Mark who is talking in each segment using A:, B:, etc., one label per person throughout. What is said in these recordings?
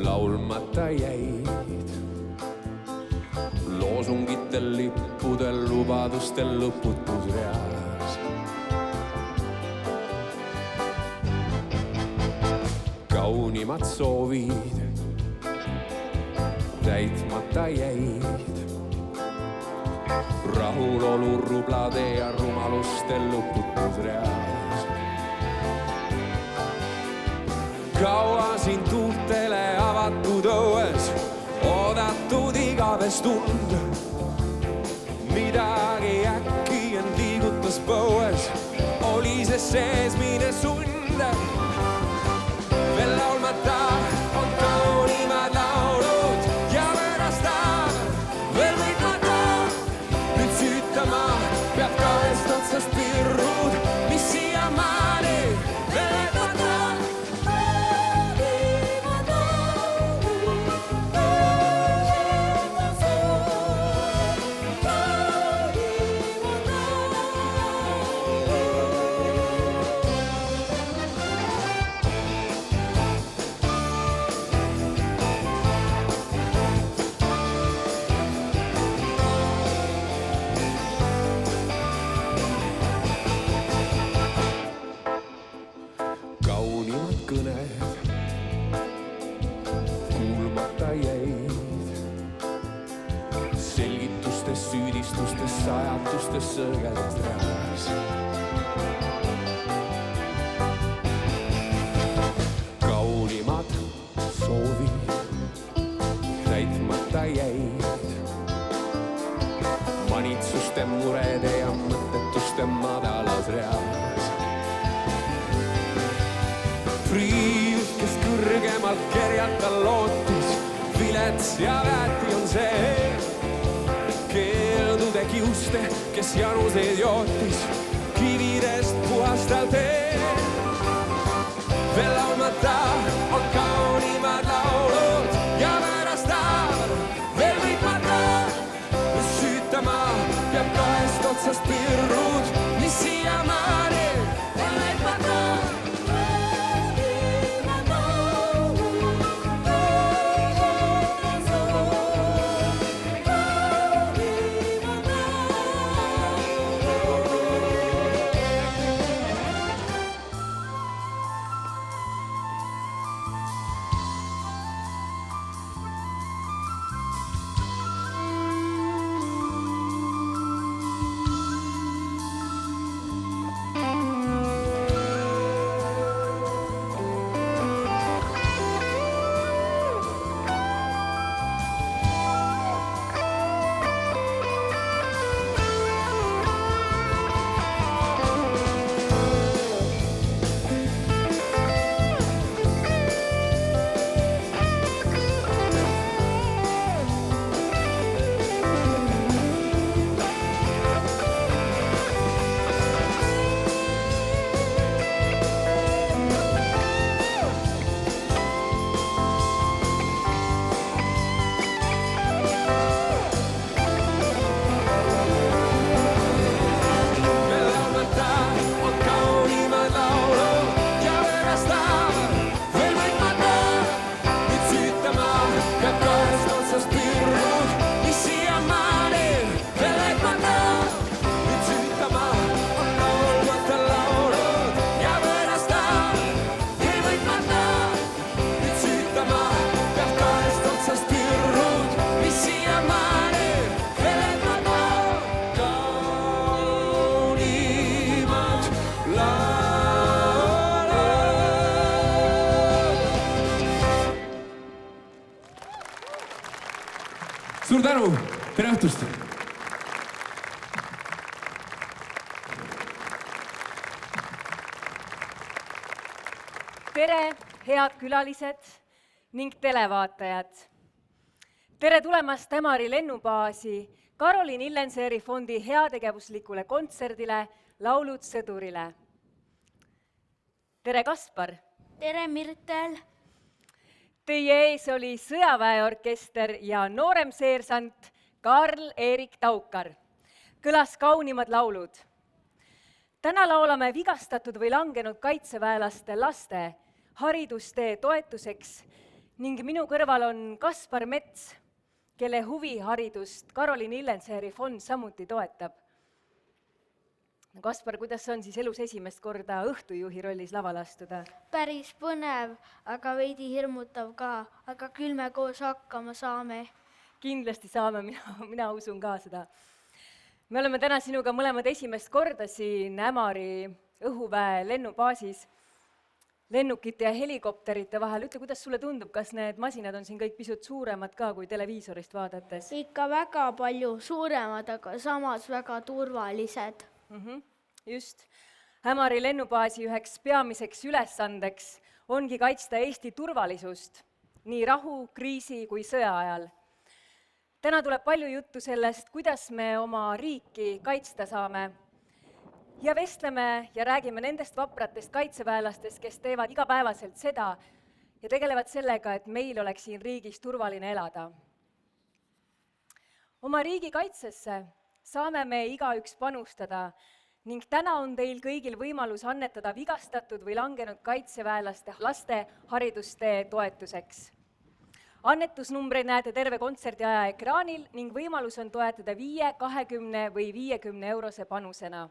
A: laulmata jäid. Loosungitel, lippudel, lubadustel lõputus reas. Kaunimad soovid täitmata jäid. Rahulolu rublade ja rumaluste lõputus reas. Kaua siin tuultele avatud õues, oodatud igaves tund. Midagi äkki end liigutas põues, oli see seesmine sund. Veel laulmata on kaunimad laulud ja võõrastad veel võitmata. Nüüd süütama peab kahest otsast pirrud, mis siiamaani veel võitmata. Süüdistustes, sajatustes sõrgedest rääs. Kaunimad soovid täitmata jäid. Manitsuste, murede ja mõttetuste madalas reas. Priius, kes kõrgemalt kerjata lootis, vilets ja väeti on see. Keeldude kiuste, kes januseid jootis, kividest puhastal tee. Veel laulmata on kaunimad laulud ja võõrastad veel võitmata. Süütama peab kahest otsast pirrud, mis siiamaani on võitmata. Suur tänu, tere õhtust!
B: Tere, head külalised ning televaatajad! Tere tulemast Ämari lennubaasi Karoliin Illenseeri fondi heategevuslikule kontserdile Laulud sõdurile. Tere, Kaspar!
C: Tere, Mirtel!
B: Teie ees oli sõjaväeorkester ja noorem seersant Karl-Erik Taukar. Kõlas kaunimad laulud. Täna laulame vigastatud või langenud kaitseväelaste laste haridustee toetuseks ning minu kõrval on Kaspar Mets, kelle huviharidust Karolin Illenseeri fond samuti toetab. Kaspar, kuidas on siis elus esimest korda õhtujuhi rollis lavale astuda?
C: Päris põnev, aga veidi hirmutav ka, aga küll me koos hakkama saame.
B: Kindlasti saame, mina usun ka seda. Me oleme täna sinuga mõlemad esimest korda siin Ämari õhuväe lennubaasis lennukite ja helikopterite vahel. Ütle, kuidas sulle tundub, kas need masinad on siin kõik pisut suuremad ka kui televiisorist vaadates?
C: Ikka väga palju suuremad, aga samas väga turvalised.
B: Just. Ämari lennubaasi üheks peamiseks ülesandeks ongi kaitsta Eesti turvalisust nii rahu, kriisi kui sõja ajal. Täna tuleb palju juttu sellest, kuidas me oma riiki kaitsta saame ja vestleme ja räägime nendest vapratest kaitseväelastest, kes teevad igapäevaselt seda ja tegelevad sellega, et meil oleks siin riigis turvaline elada. Oma riigi kaitsesse saame me igaüks panustada ning täna on teil kõigil võimalus annetada vigastatud või langenud kaitseväelaste laste haridustee toetuseks. Annetusnumbreid näete terve kontserdi aja ekraanil ning võimalus on toetada 5, 20 või 50 eurose panusena.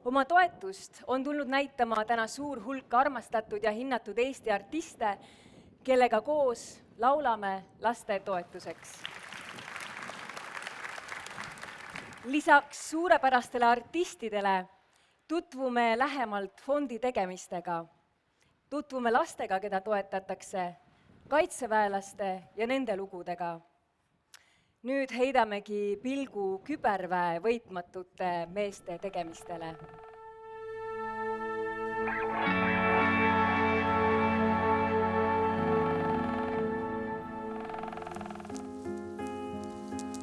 B: Oma toetust on tulnud näitama täna suur hulk armastatud ja hinnatud Eesti artiste, kellega koos laulame laste toetuseks. Lisaks suurepärastele artistidele tutvume lähemalt fondi tegemistega. Tutvume lastega, keda toetatakse, kaitseväelaste ja nende lugudega. Nüüd heidamegi pilgu küberväe võitmatute meeste tegemistele.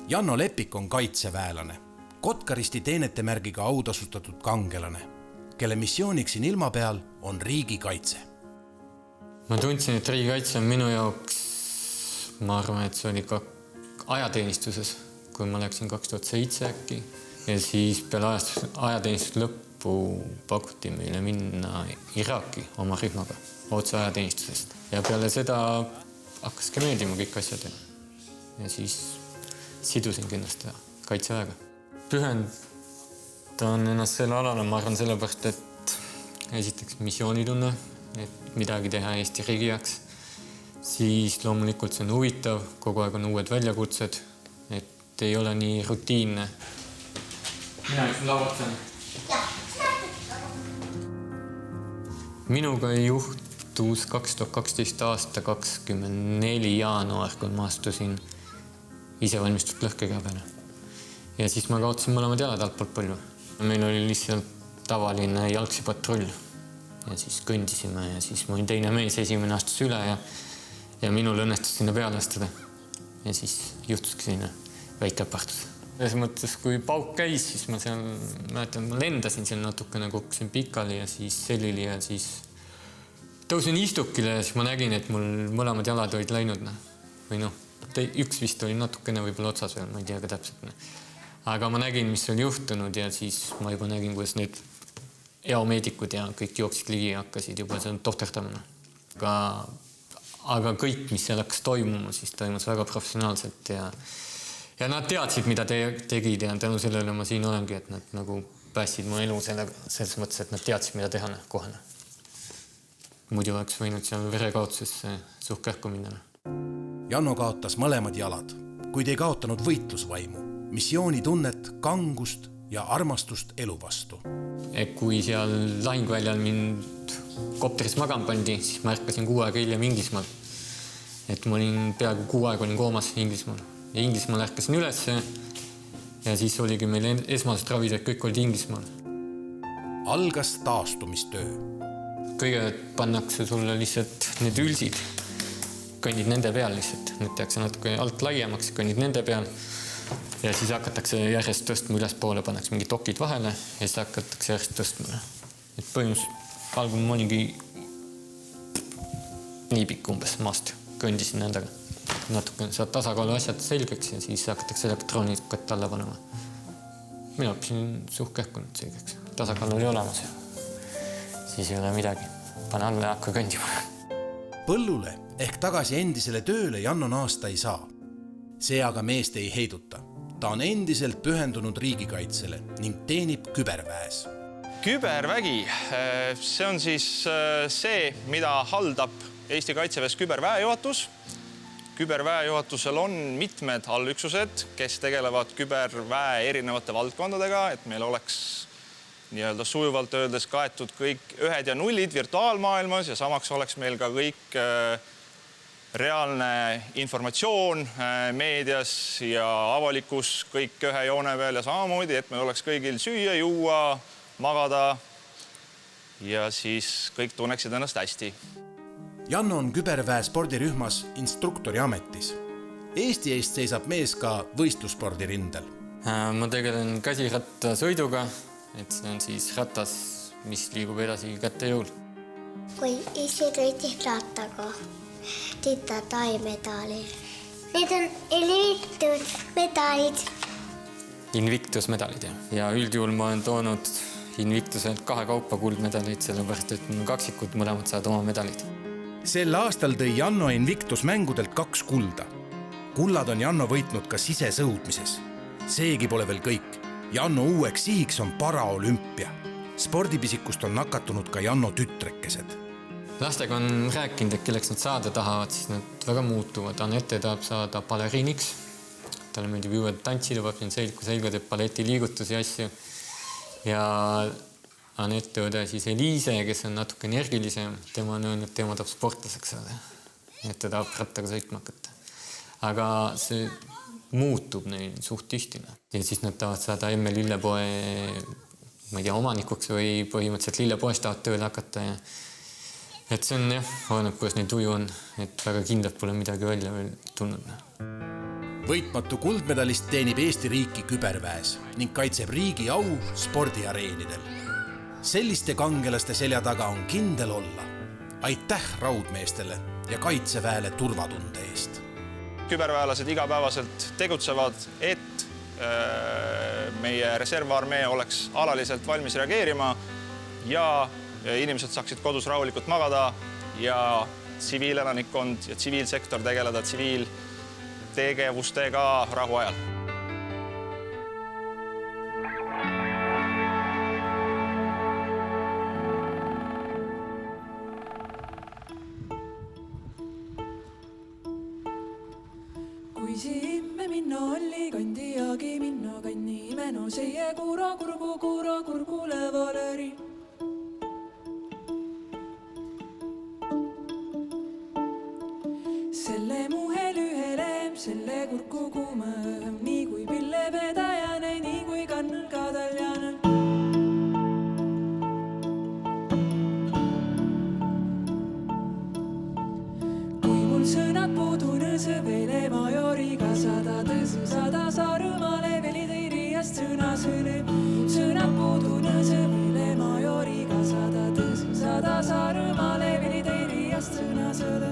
D: Janno Lepik on kaitseväelane, Kotkaristi teenetemärgiga autasustatud kangelane, kelle missiooniks siin ilma peal on riigikaitse.
E: Ma tundsin, et riigikaitse on minu jaoks, ma arvan, et see oli ka ajateenistuses, kui ma läksin 2007 äkki. Ja siis peale ajateenistuse lõppu pakuti meile minna Iraaki oma rühmaga otse ajateenistusest. Ja peale seda hakkaski meeldima kõik asjad. Ja siis sidusin kindlasti kaitseväega. Pühendan ennast selle alale, ma arvan sellepärast, et esiteks missioonitunne, et midagi teha Eesti riigi jaoks. Siis loomulikult see on huvitav, kogu aeg on uued väljakutsed, et ei ole nii rutiinne. Mina üks lauatan. Minuga juhtus 2012 aasta 24 jaanuar, kui ma astusin ise valmistust lõhkega peale. Ja siis ma kaotasin mõlemad jalad altpoolt põllu. Meil oli lihtsalt tavaline jalgsipatrull ja siis kõndisime ja siis ma olin teine mees, esimene astus üle ja minul õnnestus sinna peale astuda. Ja siis juhtuski sinna väike äpartus. Selles mõttes, kui pauk käis, siis ma seal, mäletan, ma lendasin seal natukene, kukkusin pikali ja siis sellili ja siis tõusin istukile ja siis ma nägin, et mul mõlemad jalad olid läinud. Või üks vist oli natukene võib-olla otsas veel, ma ei tea ka täpselt. Aga ma nägin, mis oli juhtunud ja siis ma juba nägin, kuidas need eomeedikud ja kõik jooksid ligi ja hakkasid juba seal tohterdamine. Aga kõik, mis seal hakkas toimuma, siis toimus väga professionaalselt ja nad teadsid, mida tegid ja tänu sellele ma siin olengi, et nad nagu päästsid mu elu selles mõttes, et nad teadsid, mida teha kohane. Muidu oleks võinud seal verekaotusesse suhkähku minna.
D: Janno kaotas mõlemad jalad, kuid ei kaotanud võitlusvaimu, missioonitunnet, kangust ja armastust elu vastu.
E: Kui seal lahingväljal mind kopteris magama pandi, siis ma ärkasin 6 aega hiljem Inglismaal. Et ma olin peaaegu 6 aega olin koomas Inglismaal. Ja Inglismaal ärkasin üles ja siis oligi meil esmased ravid, et kõik olid Inglismaal.
D: Algas taastumistöö.
E: Kõigepealt pannakse sulle lihtsalt need ülsid. Kõnnid nende peal lihtsalt. Need tehakse natuke alt laiemaks, kõnnid nende peal. Ja siis hakatakse järjest tõstma üles poole, pannakse mingi dokid vahele ja siis hakatakse järjest tõstma. Et põhimõtteliselt algum oligi nii pikk umbes maast. Kõndisin nendega. Natuke saad tasakaalu asjad selgeks ja siis hakatakse elektroonikat alla panema. Mina õppisin suhkähkunud selgeks. Tasakaal oli olemas ja siis ei ole midagi. Pane alla ja hakka kõndima.
D: Põllule ehk tagasi endisele tööle Janno naasta ei saa. See aga meest ei heiduta. Ta on endiselt pühendunud riigikaitsele ning teenib küberväes.
F: Kübervägi, see on siis see, mida haldab Eesti Kaitseväes küberväejuhatus. Küberväejuhatusel on mitmed allüksused, kes tegelevad küberväe erinevate valdkondadega, et meil oleks nii-öelda sujuvalt öeldes kaetud kõik ühed ja nullid virtuaalmaailmas ja samaks oleks meil ka kõik reaalne informatsioon meedias ja avalikus kõik ühe joone peal ja samamoodi, et meil oleks kõigil süüa, juua, magada ja siis kõik tunneksid ennast hästi.
D: Janno on küberväe spordirühmas instruktori ametis. Eesti eest seisab mees ka võistlusspordi rindel.
E: Ma tegelen käsiratta-sõiduga, et see on siis ratas, mis liigub edasi kätte jõul.
G: Kui ise sõitis rattaga, tita tai medali. Need on Invictus medalid.
E: Invictus medalid, ja üldjuhul ma olen toonud Invictuselt 2 kaupa kuldmedalid, sellepärast et kaksikud mõlemad saavad oma medalid.
D: Sel aastal tõi Janno Invictus mängudelt 2 kulda. Kullad on Janno võitnud ka sisesõudmises. Seegi pole veel kõik. Janno uueks sihiks on paraolümpia. Spordipisikust on nakatunud ka Janno tütrekesed.
E: Lastega on rääkinud, et kelleks nad saada tahavad, siis nad väga muutuvad. Anette tahab saada baleriiniks. Talle meeldib juurde tantsida, peab siin selga teeb balleti liigutusi ja asju. Ja Anette õde siis Eliise, kes on natuke energilisem, tema on öelnud, et tema tahab sportlaseks saada. Et ta tahab rattaga sõitma hakata. Aga see muutub neil suht tihti. Ja siis nad tahavad saada emme lillepoe, ma ei tea, omanikuks või põhimõtteliselt lillepoes tahavad tööle hakata. Et see on oleneb, kuidas neil tuju on, et väga kindlalt pole midagi välja veel tulnud.
D: Võitmatu kuldmedalist teenib Eesti riiki küberväes ning kaitseb riigi au spordiareenidel. Selliste kangelaste selja taga on kindel olla. Aitäh raudmeestele ja kaitseväele turvatunde eest.
F: Küberväelased igapäevaselt tegutsevad, et meie reservarmee oleks alaliselt valmis reageerima ja inimesed saaksid kodus rahulikult magada ja tsiviilelanikkond ja tsiviilsektor tegeleda tsiviiltegevustega rahu ajal.
A: Kui simme minna olli kandi jagi minna kanni meno seie kura kurgu levaleri. Selle muhe lühelem, selle kurku kuumem, nii kui pille vedajane, nii kui kannel kadaljane. Sõnad puudu nõse vele majoriga sada tõsu sada Saarõmale veli teiriast sõna sõne. Sõnad puudu nõse vele majoriga sada tõsu sada Saarõmale veli teiriast sõna sõne.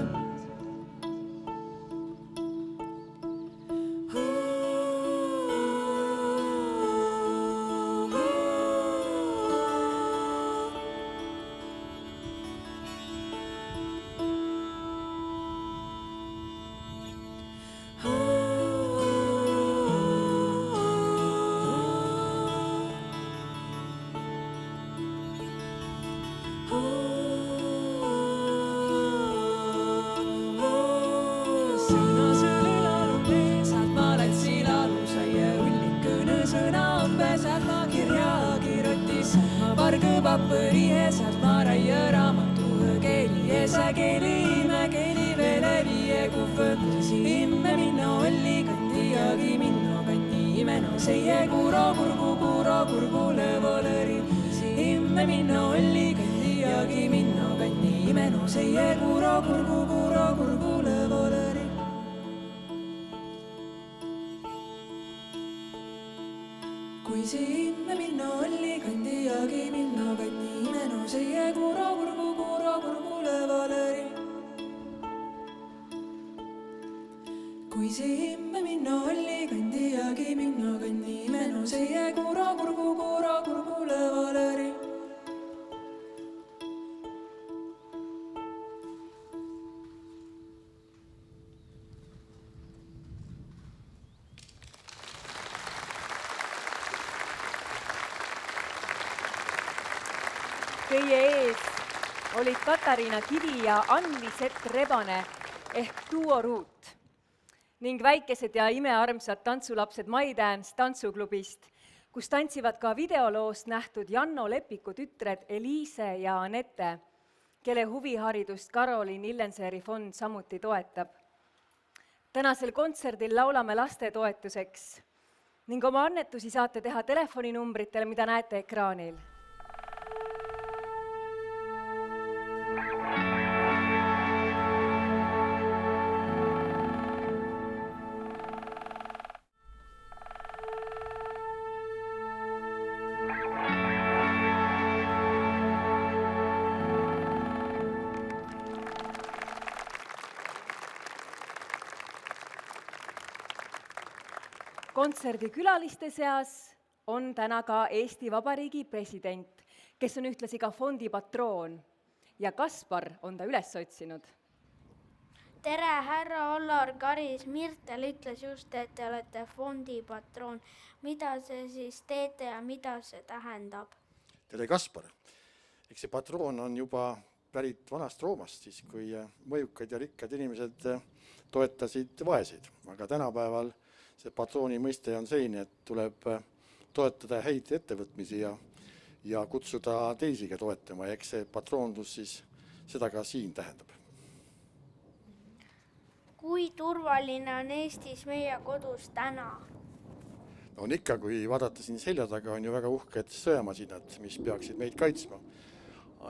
A: Papõrihe saad ma raia raamatu keeli esa keeli ime keeli vele viie kuhvõ. Imme minna olli kandi jagi minna kandi imeno seie kuro kurgu levaleri. Imme minna olli kandi jagi minna kandi imeno seie kuro kurgu levaleri. Kui imme minna olli kandi jagi minna kandi imeno seie kuro kurgu levaleri. Kui imme minna olli kandi jagi minna kandi imeno seie kuro kurgu levaleri.
B: Teie ees olid Katariina Kivi ja Ann-Lisett Rebane ehk Duo Ruut ning väikesed ja imearmsad tantsulapsed My Dance tantsuklubist, kus tantsivad ka videoloost nähtud Janno Lepiku tütred Eliise ja Anette, kelle huviharidust Karoliin Illenseeri fond samuti toetab. Tänasel kontserdil laulame laste toetuseks ning oma annetusi saate teha telefoninumbritele, mida näete ekraanil. Kontserdi külaliste seas on täna ka Eesti Vabariigi president, kes on ühtlasi ka fondi patroon ja Kaspar on ta üles otsinud.
C: Tere, härra Allar Karis. Mirtel ütles just, et te olete fondi patroon. Mida see siis teete ja mida see tähendab?
H: Tere, Kaspar. Eks see patroon on juba pärit vanast Roomast, siis kui mõjukad ja rikkad inimesed toetasid vaeseid. Aga tänapäeval see patrooni mõiste on selline, et tuleb toetada häid ettevõtmisi ja kutsuda teisiga toetama. Ja eks see patroonlus siis seda ka siin tähendab.
C: Kui turvaline on Eestis meie kodus täna?
H: On ikka, kui vaadata siin selja taga, on ju väga uhked sõjamasinad, mis peaksid meid kaitsma.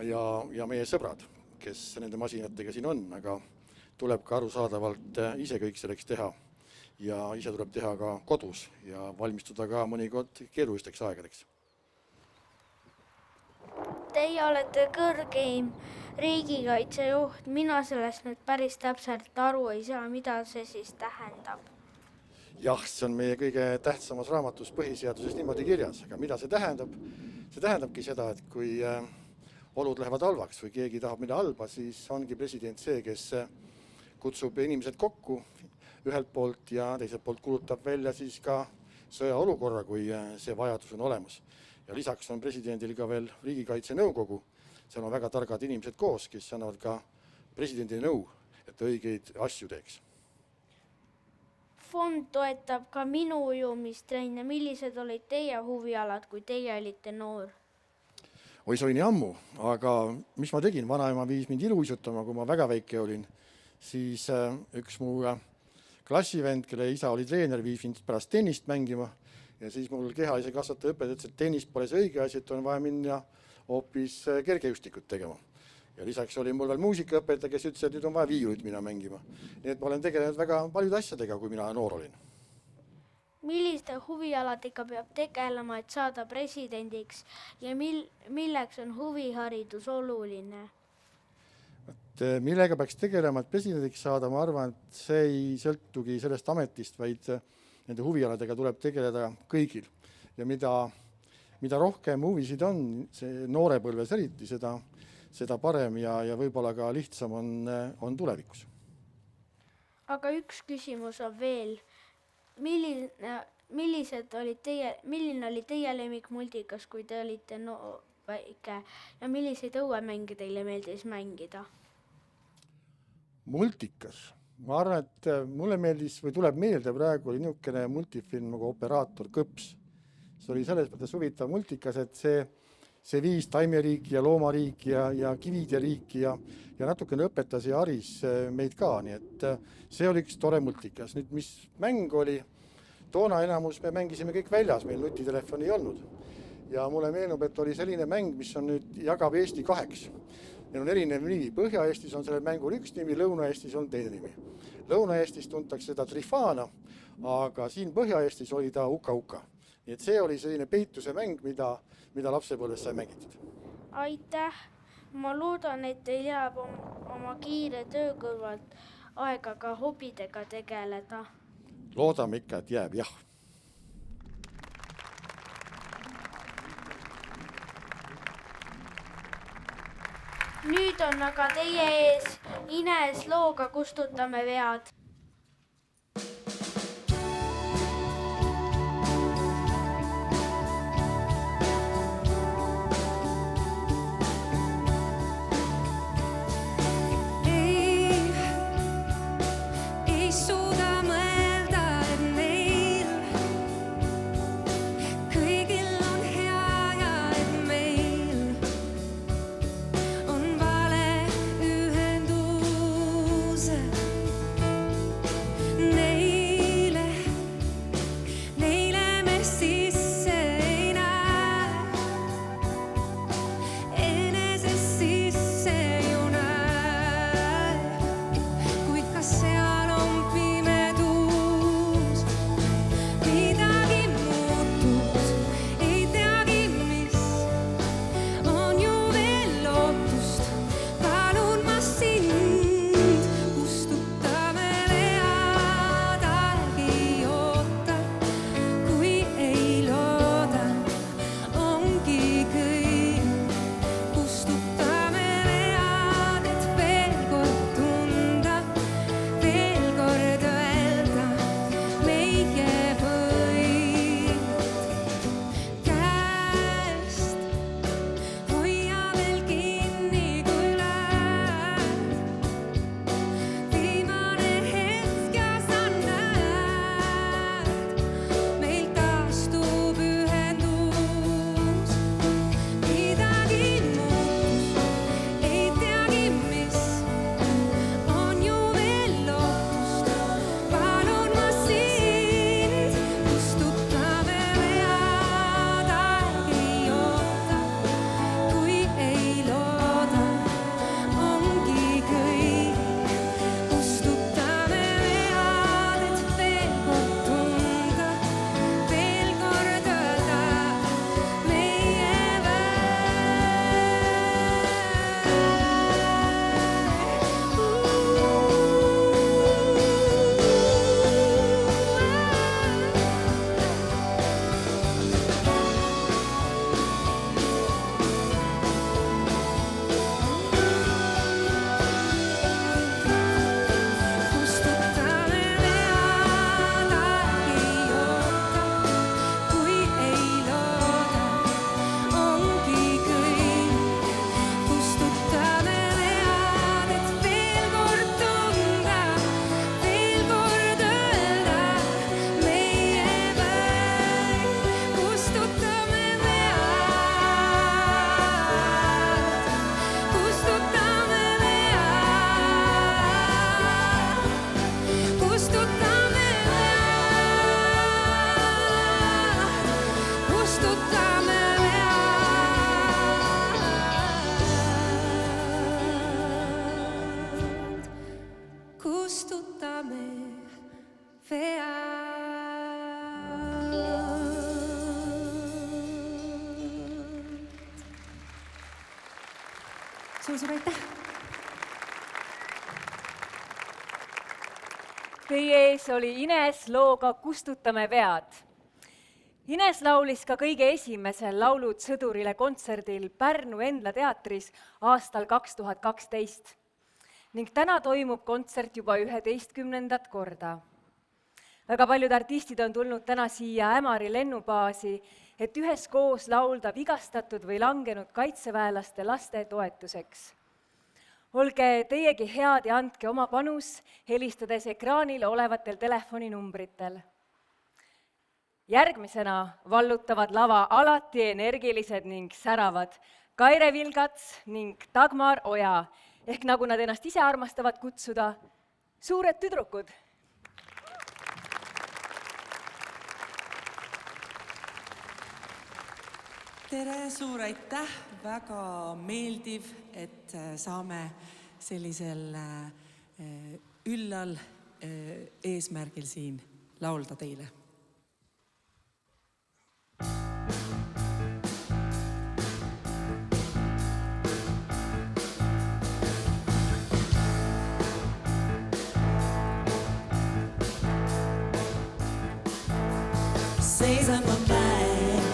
H: Ja meie sõbrad, kes nende masinatega siin on, aga tuleb ka arusaadavalt ise kõik selleks teha. Ja ise tuleb teha ka kodus ja valmistuda ka mõnikord keerulisteks aegadeks.
C: Teie olete kõrgeim riigikaitsejuht. Mina sellest nüüd päris täpselt aru ei saa, mida see siis tähendab.
H: Jah, see on meie kõige tähtsamas raamatus põhiseaduses niimoodi kirjas, aga mida see tähendab? See tähendabki seda, et kui olud lähevad halvaks või keegi tahab mida halba, siis ongi president see, kes kutsub inimesed kokku ühelt poolt ja teiselt poolt kuulutab välja siis ka sõjaolukorra, kui see vajadus on olemas. Ja lisaks on presidendil ka veel riigikaitse nõukogu. Seal on väga targad inimesed koos, kes annavad ka presidendi nõu, et õigeid asju teeks.
C: Fond toetab ka minu ujumistreine. Millised olid teie huvialad, kui teie olite noor?
H: Oi, see oli nii ammu, aga mis ma tegin? Vanaema viis mind iluuisutama, kui ma väga väike olin. Siis üks mu klassivend, kelle isa oli treener, viis mind pärast tennist mängima ja siis mul kehalise kasvataja õpetaja ütles, et tennist pole see õige asi, et on vaja minna hoopis kergejõustikut tegema. Ja lisaks oli mul veel muusikaõpetaja, kes ütles, et nüüd on vaja viiulit minna mängima. Nii et ma olen tegelenud väga paljude asjadega, kui mina noor olin.
C: Milliste huvialadega peab tegelema, et saada presidendiks ja milleks on huviharidus oluline?
H: Millega peaks tegelema, et presidendiks saada, ma arvan, et see ei sõltugi sellest ametist, vaid nende huvialadega tuleb tegeleda kõigil. Ja mida rohkem huvisid on, see noorepõlves eriti, seda parem ja võib-olla ka lihtsam on tulevikus.
C: Aga üks küsimus on veel. Milline oli teie lemmikmultikas, kui te olite väike ja milliseid õuemänge teile meeldis mängida?
H: Multikas. Ma arvan, et mulle meeldis või tuleb meelde praegu oli niisugune multifilm nagu Operaator Kõps. See oli selles mõttes huvitav multikas, et see viis taimeriiki ja loomariiki ja kivide riiki ja natukene õpetas ja haris meid ka. Nii et see oli üks tore multikas. Nüüd, mis mäng oli? Toona enamus me mängisime kõik väljas, meil nutitelefoni ei olnud. Ja mulle meenub, et oli selline mäng, mis on nüüd jagab Eesti 2. Neil on erinev nimi. Põhja-Eestis on sellel mängul üks nimi, Lõuna-Eestis on teine nimi. Lõuna-Eestis tuntakse seda Trifana, aga siin Põhja-Eestis oli ta Uka-Uka. Nii et see oli selline peituse mäng, mida lapsepõlves sai mängitud.
C: Aitäh! Ma loodan, et teil jääb oma kiire töö kõrvalt aega ka hobidega tegeleda.
H: Loodame ikka, et jääb, jah.
C: Nüüd on aga teie ees Ines looga Kustutame vead.
A: kustutame vead. Suur aitäh!
B: Teie ees oli Ines looga Kustutame vead. Ines laulis ka kõige esimesel Laulud sõdurile kontserdil Pärnu Endla teatris aastal 2012 ning täna toimub kontsert juba 11. korda. Väga paljud artistid on tulnud täna siia Ämari lennubaasi, et üheskoos laulda vigastatud või langenud kaitseväelaste laste toetuseks. Olge teiegi head ja andke oma panus, helistades ekraanil olevatel telefoninumbritel. Järgmisena vallutavad lava alati energilised ning säravad Kaire Vilgats ning Dagmar Oja, ehk nagu nad ennast ise armastavad kutsuda, suured tüdrukud.
I: Tere, suur aitäh, väga meeldiv, et saame sellisel üllal eesmärgil siin laulda teile.
A: Seisan ma päev,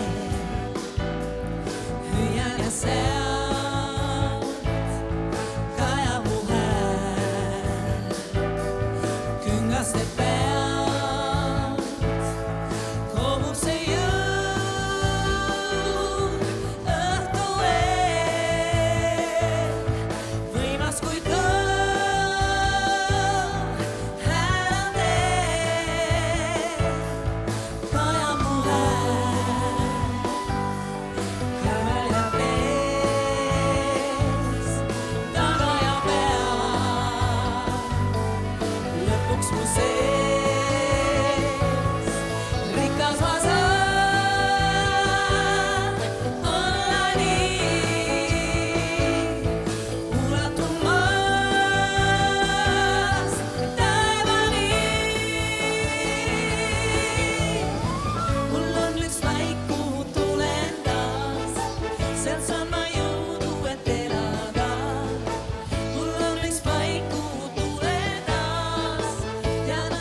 A: hüüan ja sealt kaja mu hääl, küngaste pealt koomub see jõud õhtu eel, võimas kui kõv hääl on teel. Kaja mu hääl, kõvel ja vees, taga ja peal, lõpuks mu sees, rikas ma saan olla nii, ulatun maast taevani. Mul on üks paik, kuhu tulen taas, sealt saan ma jõudu, et elada. Mul on üks paik, kuhu tulen taas, tean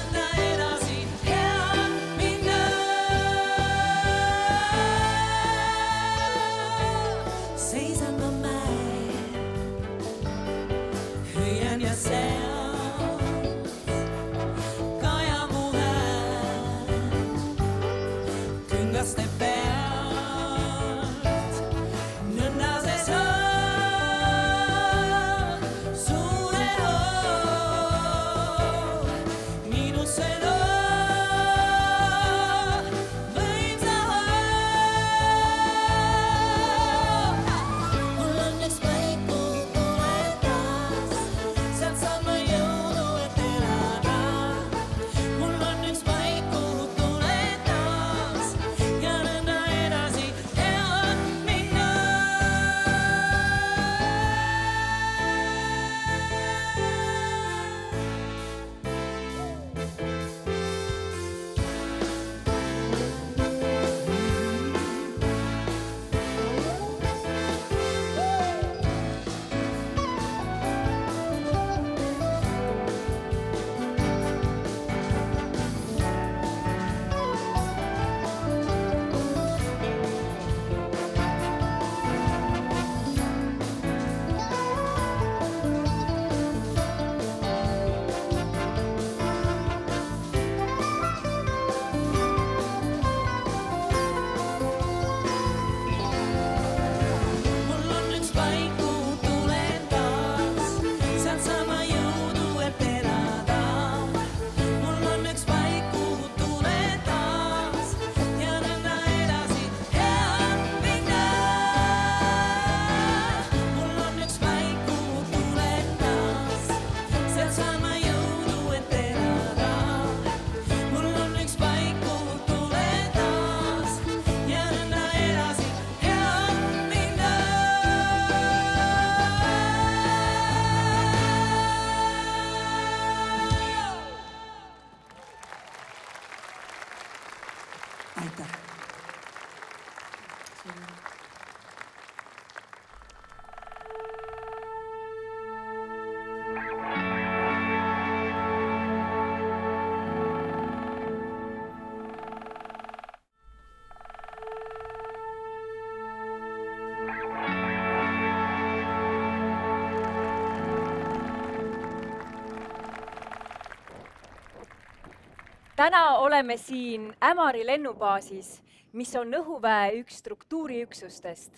B: Täna oleme siin Ämari lennubaasis, mis on õhuväe üks struktuuriüksustest.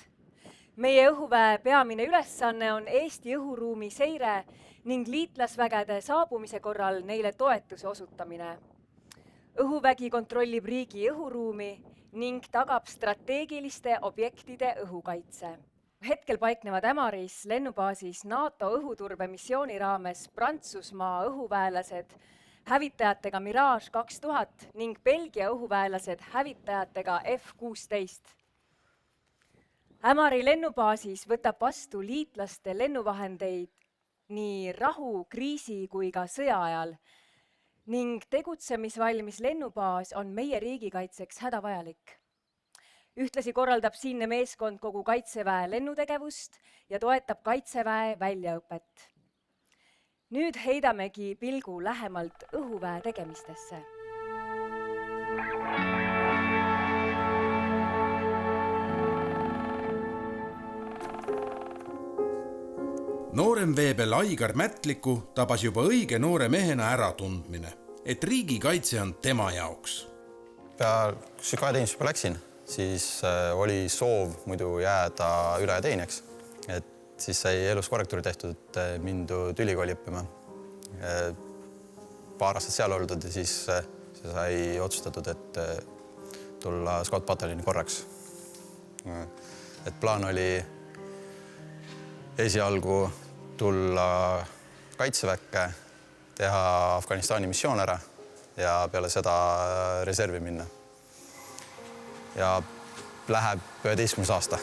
B: Meie õhuväe peamine ülesanne on Eesti õhuruumi seire ning liitlasvägede saabumise korral neile toetuse osutamine. Õhuvägi kontrollib riigi õhuruumi ning tagab strateegiliste objektide õhukaitse. Hetkel paiknevad Ämaris lennubaasis NATO õhuturbemissiooni raames Prantsusmaa õhuväelased hävitajatega Mirage 2000 ning Belgia õhuväelased hävitajatega F-16. Ämari lennubaasis võtab vastu liitlaste lennuvahendeid nii rahu, kriisi kui ka sõja ajal ning tegutsemisvalmis lennubaas on meie riigikaitseks hädavajalik. Ühtlasi korraldab siinne meeskond kogu Kaitseväe lennutegevust ja toetab Kaitseväe väljaõpet. Nüüd heidamegi pilgu lähemalt õhuväe tegemistesse.
D: Noorem veebel Aigar Mätliku tabas juba õige noore mehena äratundmine, et riigikaitse on tema jaoks.
J: Pea 12 juba läksin, siis oli soov muidu jääda ületeineks, et siis sai elus korrektuuri tehtud, mindud ülikooli õppima. Paar aastat seal oldud ja siis sai otsustatud, et tulla Scout-pataljoni korraks. Et plaan oli esialgu tulla Kaitseväkke, teha Afganistani missioon ära ja peale seda reservi minna. Ja läheb 11. aasta.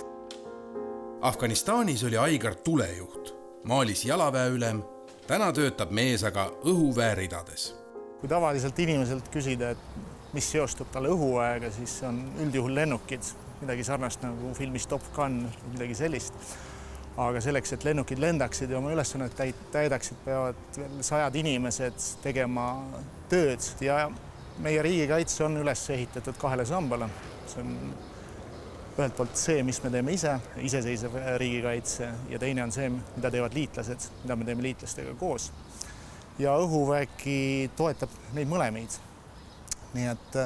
D: Afganistanis oli Aigar tulejuht, Malis jalaväeülem, täna töötab mees aga õhuväe ridades.
K: Kui tavaliselt inimeselt küsida, et mis seostub talle õhuväega, siis on üldjuhul lennukid, midagi sarnast nagu filmis Top Gun, midagi sellist. Aga selleks, et lennukid lendaksid ja oma ülesannet täidaksid, peavad veel 100 inimesed tegema tööd ja meie riigikaitse on üles ehitatud 2 sambale. See on ühelt poolt see, mis me teeme ise, iseseisev riigikaitse ja teine on see, mida teevad liitlased, mida me teeme liitlastega koos. Ja õhuvägi toetab neid mõlemeid. Nii et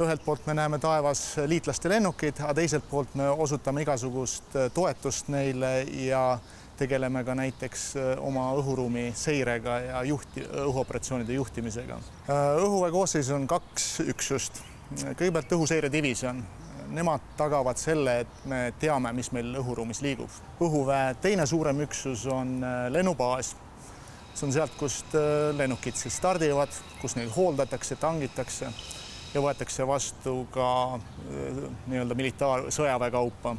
K: ühelt poolt me näeme taevas liitlaste lennukid, aga teiselt poolt me osutame igasugust toetust neile ja tegeleme ka näiteks oma õhuruumi seirega ja õhuoperatsioonide juhtimisega. Õhuväe koosseisus on 2 üksust. Kõigepealt õhuseiredivision. Nemad tagavad selle, et me teame, mis meil õhuruumis liigub. Õhuväe teine suurem üksus on lennubaas. See on sealt, kust lennukid siis stardivad, kus neid hooldatakse, tangitakse ja võetakse vastu ka sõjaväekaupa.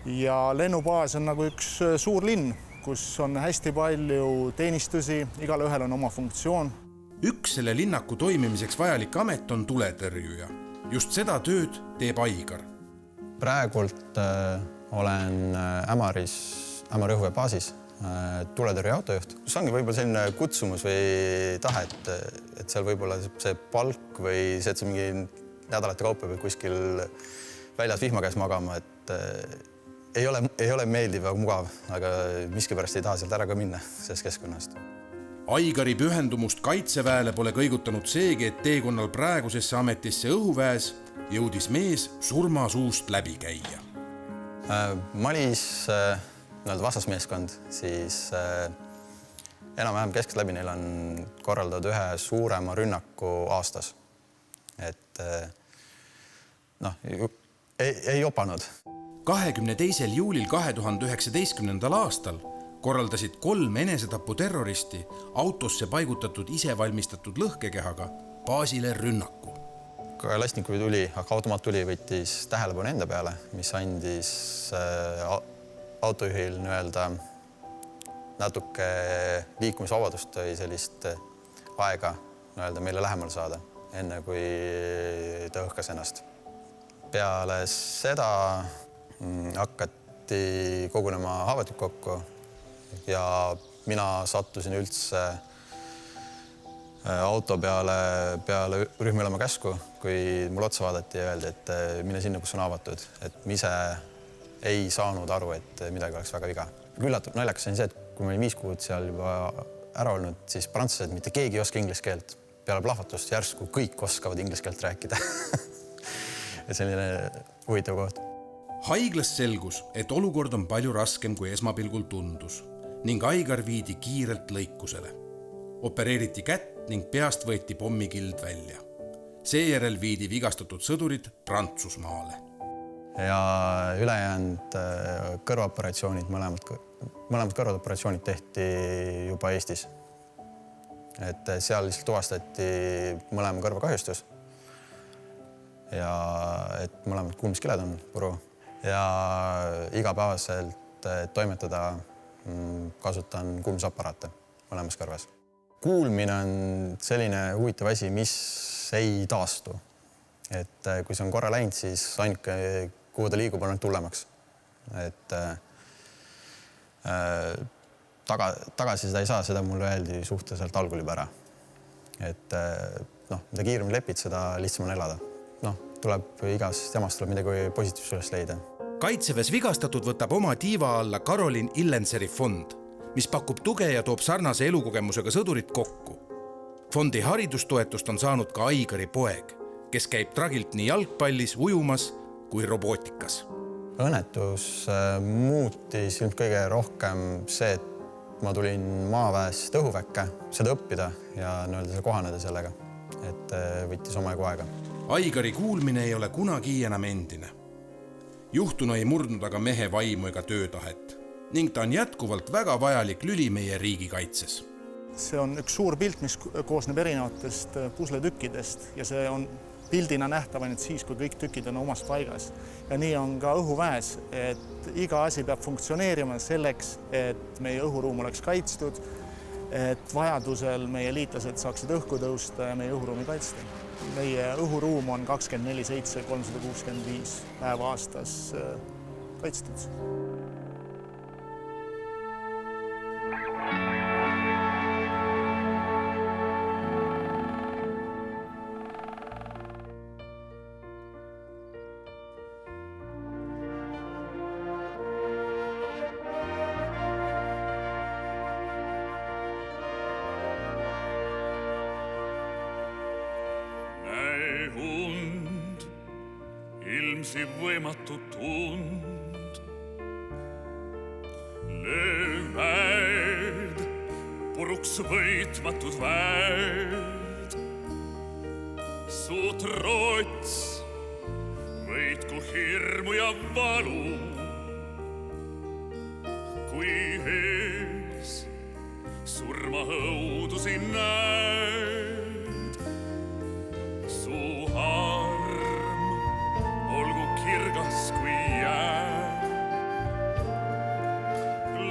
K: Ja lennubaas on nagu üks suur linn, kus on hästi palju teenistusi, igal ühel on oma funktsioon.
D: Üks selle linnaku toimimiseks vajalik amet on tuletõrjuja. Just seda tööd teeb Aigar.
J: Praegult olen Ämari õhuväe baasis tuletõrje autojuht. See ongi võib-olla selline kutsumus või tahe, et seal võib-olla see palk või see, et see mingi nädalate kaupa või kuskil väljas vihma käes magama, et ei ole meeldiv ja mugav, aga miskipärast ei taha sealt ära ka minna sellest keskkonnast.
D: Aigari pühendumust Kaitseväele pole kõigutanud seegi, et teekonnal praegusesse ametisse õhuväes jõudis mees surmasuust läbi käia.
J: Malis vastasmeeskond, siis enam-vähem keskeltläbi neil on korraldatud ühe suurema rünnaku aastas. Et ei opanud.
D: 22. juulil 2019. aastal korraldasid 3 enesetapu terroristi autosse paigutatud isevalmistatud lõhkekehaga baasile rünnaku.
J: Kalastnikovi tuli, aga automaat tuli võttis tähelepanu enda peale, mis andis autojuhil natuke liikumisvabadust või sellist aega meile lähemale saada, enne kui ta õhkas ennast. Peale seda hakati kogunema haavatud kokku ja mina sattusin üldse auto peale rühmaülema käsku, kui mul otsa vaadati ja öeldi, et mine sinna, kus on haavatud. Et ma ise ei saanud aru, et midagi oleks väga viga. Üllatab naljakas on see, et kui ma olin 5 kuud seal juba ära olnud, siis prantslased mitte keegi ei oska inglise keelt. peale plahvatust järsku kõik oskavad inglise keelt rääkida. Ja selline huvitav koht.
D: Haiglas selgus, et olukord on palju raskem kui esmapilgul tundus ning Aigar viidi kiirelt lõikusele. Opereeriti kätt ning peast võeti pommikild välja. Seejärel viidi vigastatud sõdurid Prantsusmaale.
J: Ja ülejäänud kõrvaoperatsioonid, mõlemad kõrvaoperatsioonid tehti juba Eestis. Et seal lihtsalt tuvastati mõlema kõrva kahjustus ja et mõlemad kuulmiskiled on puru ja igapäevaselt toimetada kasutan kuulmisaparaate mõlemas kõrvas. Kuulmine on selline huvitav asi, mis ei taastu. Et kui see on korra läinud, siis ainuke, kuhu ta liigub, on tullemaks. Et tagasi seda ei saa, seda mulle öeldi suhteliselt algul juba ära. Et mida kiiremini lepid, seda lihtsam on elada. Tuleb igast jamast tuleb midagi positiivset üles leida.
D: Kaitseväes vigastatud võtab oma tiiva alla Karolin Illenseri fond, mis pakub tuge ja toob sarnase elukogemusega sõdurid kokku. Fondi haridustoetust on saanud ka Aigari poeg, kes käib tragilt nii jalgpallis, ujumas kui robootikas.
J: Õnnetus muutis kõige rohkem see, et ma tulin maaväest õhuväkke seda õppida ja kohaneda sellega, et võttis omajagu aega.
D: Aigari kuulmine ei ole kunagi enam endine. Juhtunu ei murdnud aga mehe vaimu ega töötahet ning ta on jätkuvalt väga vajalik lüli meie riigikaitses.
K: See on üks suur pilt, mis koosneb erinevatest pusletükkidest ja see on pildina nähtav ainult siis, kui kõik tükid on omas paigas. Ja nii on ka õhuväes, et iga asi peab funktsioneerima selleks, et meie õhuruum oleks kaitstud, et vajadusel meie liitlased saaksid õhku tõusta ja meie õhuruumi kaitsta. Meie õhuruum on 24/7, 365 päeva aastas kaitstud.
L: Und ilmsi võimatu tund. Lööväed, puruks võitmatud väed. Su trots, võitku hirmu ja valu. Kui ees surma õudusi näed. Kirgas kui jää.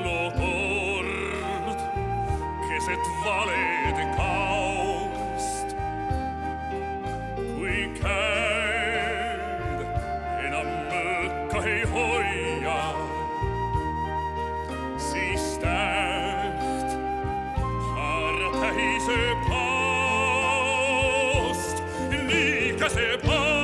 L: Loo kord keset valede kaost. Kui käed enam mõõka ei hoia, siis täht haarab tähise paost. Nii käse paost.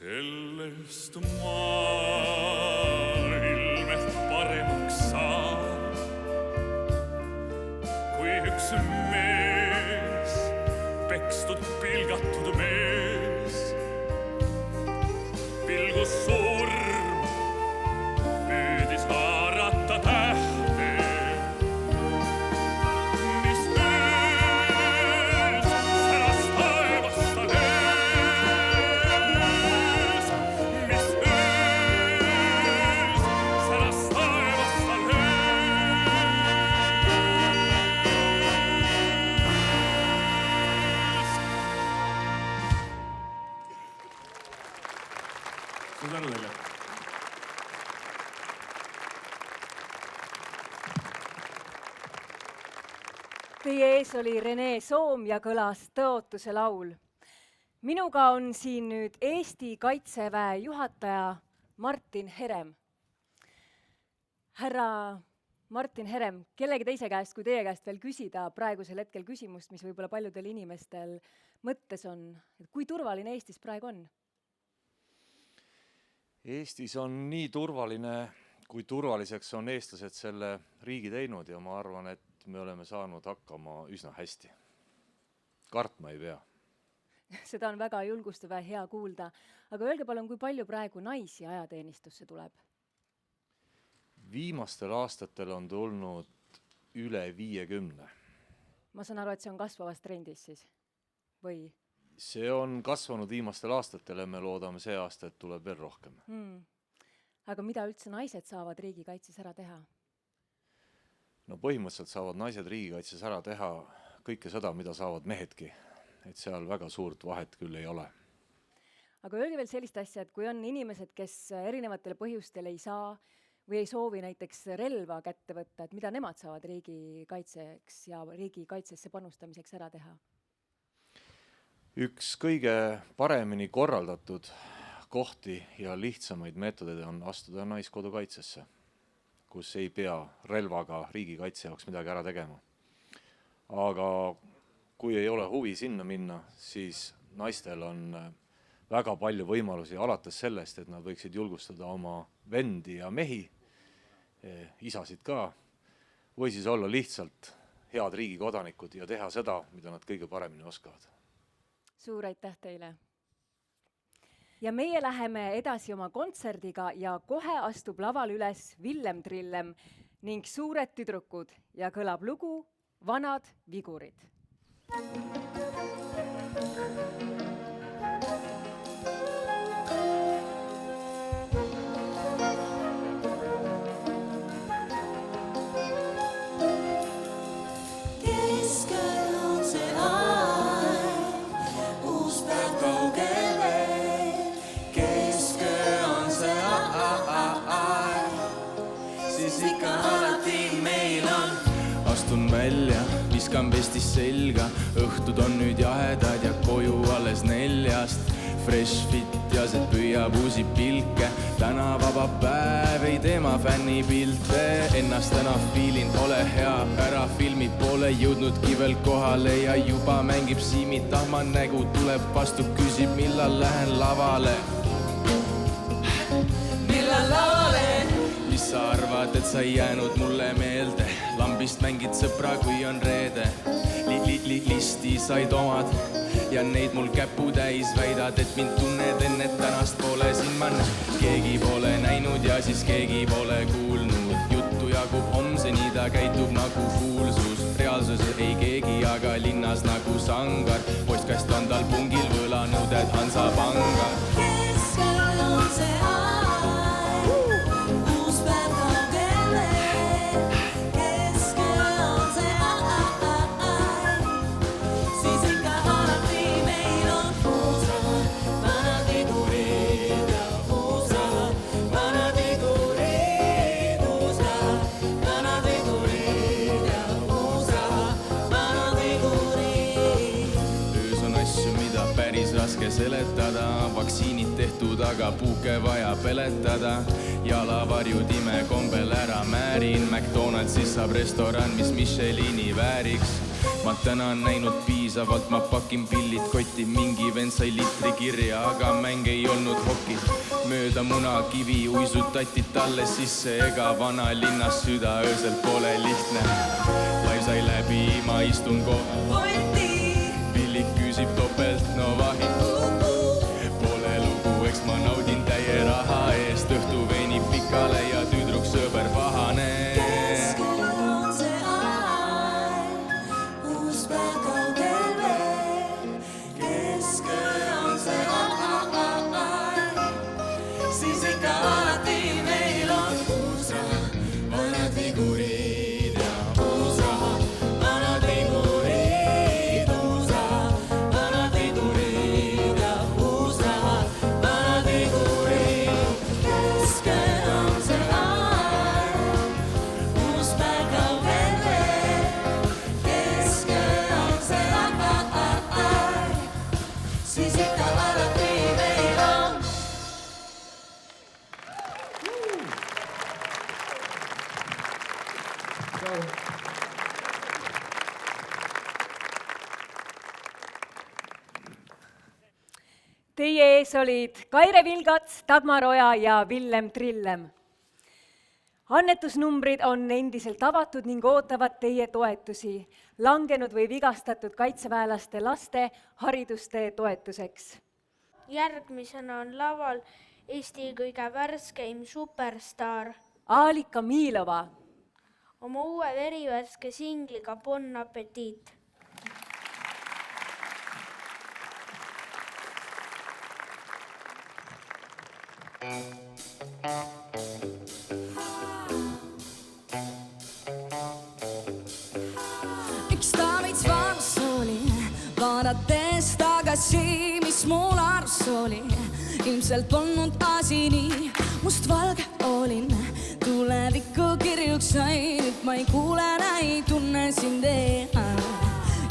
L: Sellest maailm ehk paremaks saab, kui üks mees, pekstud pilgatud mees, pilgus surm, püüdis haarata tähte, mis öös säras taevast ta lööb. Suur tänu teile.
B: Teie ees oli Rene Soom ja kõlas Tõotuse laul. Minuga on siin nüüd Eesti Kaitseväe juhataja Martin Herem. Härra Martin Herem, kellegi teise käest kui teie käest veel küsida praegusel hetkel küsimust, mis võib-olla paljudel inimestel mõttes on. Kui turvaline Eestis praegu on?
M: Eestis on nii turvaline, kui turvaliseks on eestlased selle riigi teinud ja ma arvan, et me oleme saanud hakkama üsna hästi. Kartma ei pea.
B: Seda on väga julgustav ja hea kuulda. Aga öelge palun, kui palju praegu naisi ajateenistusse tuleb?
M: Viimastel aastatel on tulnud üle 50.
B: Ma saan aru, et see on kasvavas trendis siis? Või?
M: See on kasvanud viimastel aastatel ja me loodame see aasta, et tuleb veel rohkem.
B: Aga mida üldse naised saavad riigikaitses ära teha?
M: No põhimõtteliselt saavad naised riigikaitses ära teha kõike seda, mida saavad mehedki. Et seal väga suurt vahet küll ei ole.
B: Aga öelge veel sellist asja, et kui on inimesed, kes erinevatel põhjustel ei saa või ei soovi näiteks relva kätte võtta, et mida nemad saavad riigikaitseks ja riigikaitsesse panustamiseks ära teha?
M: Üks kõige paremini korraldatud kohti ja lihtsamaid meetodeid on astuda naiskodukaitsesse, kus ei pea relvaga riigikaitse jaoks midagi ära tegema. Aga kui ei ole huvi sinna minna, siis naistel on väga palju võimalusi alates sellest, et nad võiksid julgustada oma vendi ja mehi, isasid ka, või siis olla lihtsalt head riigikodanikud ja teha seda, mida nad kõige paremini oskavad.
B: Suur aitäh teile! Ja meie läheme edasi oma kontserdiga ja kohe astub laval üles Villem Trillem ning Suured tüdrukud ja kõlab lugu Vanad vigurid.
A: Keskel on see aeg, uus päev kaugel veel. Keskel on see aeg, siis ikka alati meil on.
N: Astun välja, viskan vestis selga, õhtud on nüüd jahedad ja koju alles 4. Fresh fit ja see püüab uusi pilke, täna vaba päev, ei teema fännipilte. Ennast täna fiilin, ole hea, ära filmi, pole jõudnudki veel kohale ja juba mängib Siimi tahma nägu, tuleb vastu, küsib, millal lähen lavale.
A: Millal lavale?
N: Mis sa arvad, et sa ei jäänud mulle meelde? Lambist mängid sõbra, kui on reede. Listi said omad ja neid mul käpu täis, väidad, et mind tunned enne tänast pole siin ma keegi pole näinud ja siis keegi pole kuulnud. Juttu jagub homseni, ta käitub nagu kuulsus. Reaalsuses ei keegi, aga linnas nagu sangar. Postkast on tal pungil võlanud, et Hansa panga.
A: Keskel on see aeg, uus päev kaugel veel. Keskel on see aeg, siis ikka alati meil on uusad vanad vigurid ja uusad vanad vigurid. Uusad vanad vigurid ja uusad vanad vigurid.
N: Öös on asju, mida päris raske seletada. Vaktsiinid tehtud, aga puuke vaja peletada. Jalavarjud ime kombel ära määrin. McDonaldsis saab restoran, mis Michelini vääriks. Ma täna näinud piisavalt, ma pakin pillid kotti. Mingi vend sai litri kirja, aga mäng ei olnud hoki. Mööda munakivi uisutati talle sisse, ega vana linnas süda öösel pole lihtne. Live sai läbi, ma istun kohal. Pillik küsib topelt, no vahi. Pole lugu, eks ma naudin täie raha eest. Õhtu veenib pikale ja tüdruk sõber pahane.
A: Keskel on see aeg, uus päev kaugel veel. Keskel on see aeg, siis ikka alati meil on uusad vanad vigurid ja uusad vanad vigurid. Uusad vanad vigurid siis ikka alati veel on.
B: Teie ees olid Kaire Vilgats, Dagmar Oja ja Villem Trillem. Annetusnumbrid on endiselt avatud ning ootavad teie toetusi langenud või vigastatud kaitseväelaste laste haridustee toetuseks.
C: Järgmisena on laval Eesti kõige värskeim superstaar
B: Aalika Miilova.
C: Oma uue verivärske singliga Bon Appetit.
A: Üks ta veits vanus oli, vaadates tagasi, mis mul arus oli. Ilmselt polnud asi nii, mustvalge olin, tulevikku kirjuks sain, nüüd ma ei kuule, ei tunne sind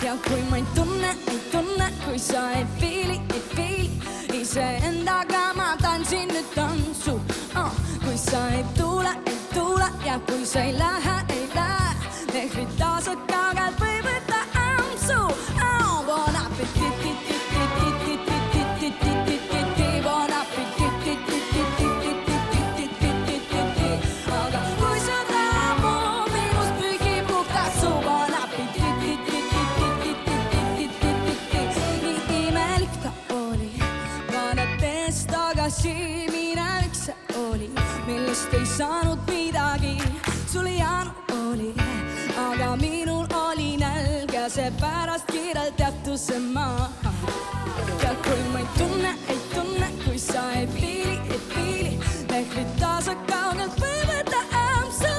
A: ja kui ma ei tunne, kui sa ei fiili, iseendaga ma tantsin nüüd tantsu, kui sa ei tule ja kui sa ei lähe, lehvid taasad kaugelt või võta ampsu, bon appetit, bon appetit, aga kui sa tahab minust pühib puhtas su, bon appetit, nii imelik ta oli, vaadates tagasi minevik see oli, millest ei saanud midagi, sul jäänud oli, aga minul oli nälg ja seepärast kiirelt jätus see maa. Ja kui ma ei tunne, kui sa ei fiili, lehvid taasa kaugelt või võta ampsu,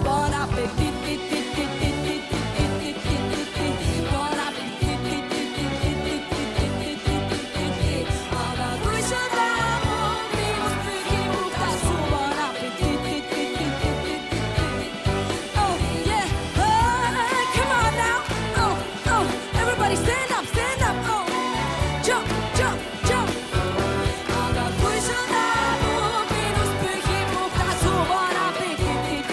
A: bon appetit, bon appetit, aga kui sa tahab minust pühib puhtas su, bon appetit. Stand up, jump, jump, jump. Aga kui sa tahab minust pühib puhtas su, bon appetit.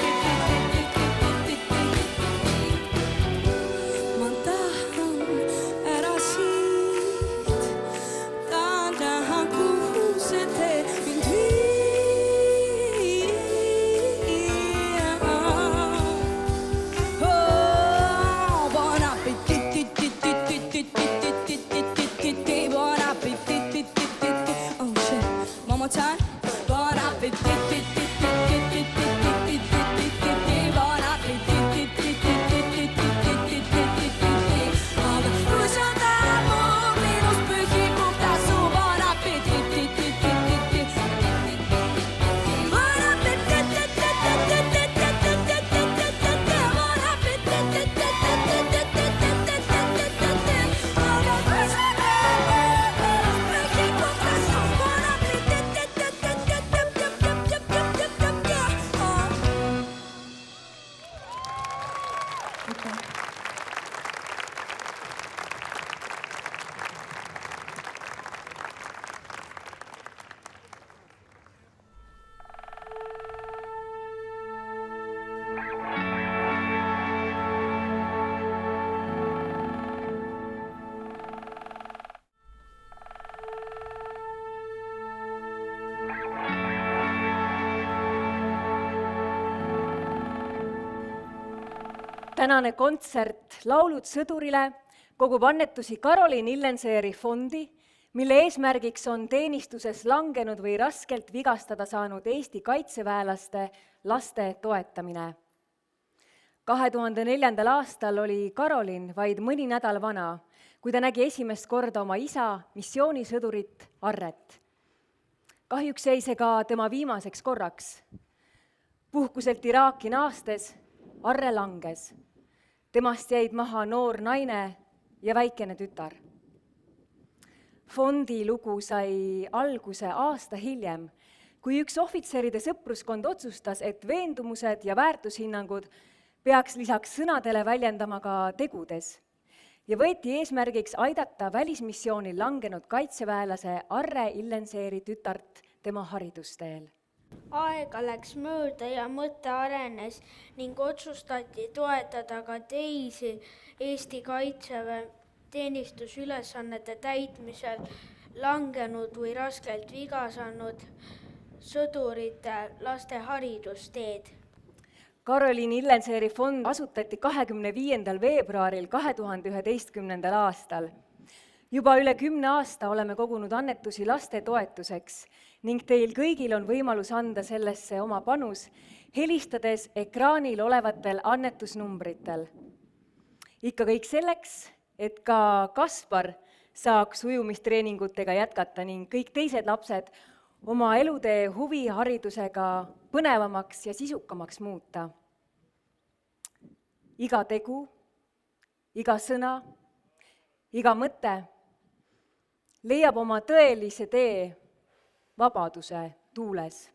A: Ma tahan ära siit, tahan kuhu see tee mind viib. Bon appetit. Bon appetit, oh shit, one more time. Bon appetit, bon appetit. Aga kui sa tahab minust pühib puhtas su, bon appetit. Bon appetit, bon appetit. Aga kui sa
B: Tänane kontsert Laulud sõdurile kogub annetusi Karoliin Illenseeri fondi, mille eesmärgiks on teenistuses langenud või raskelt vigastada saanud Eesti kaitseväelaste laste toetamine. 2004. aastal oli Karoliin vaid mõni nädal vana, kui ta nägi esimest korda oma isa, missioonisõdurit Arret. Kahjuks jäi see ka tema viimaseks korraks. Puhkuselt Iraaki naastes Arre langes. Temast jäid maha noor naine ja väikene tütar. Fondi lugu sai alguse aasta hiljem, kui üks ohvitseride sõpruskond otsustas, et veendumused ja väärtushinnangud peaks lisaks sõnadele väljendama ka tegudes. ja võeti eesmärgiks aidata välismissioonil langenud kaitseväelase Arre Illenseeri tütart tema haridusteel.
C: Aega läks mööda ja mõte arenes ning otsustati toetada ka teisi Eesti Kaitseväe teenistusülesannete täitmisel langenud või raskelt viga saanud sõdurite laste haridusteed.
B: Karoliin Illenseeri fond asutati 25. veebruaril 2011. aastal. Juba üle 10 aasta oleme kogunud annetusi laste toetuseks ning teil kõigil on võimalus anda sellesse oma panus, helistades ekraanil olevatel annetusnumbritel. Ikka kõik selleks, et ka Kaspar saaks ujumistreeningutega jätkata ning kõik teised lapsed oma elutee huviharidusega põnevamaks ja sisukamaks muuta. Iga tegu, iga sõna, iga mõte leiab oma tõelise tee vabaduse tuules.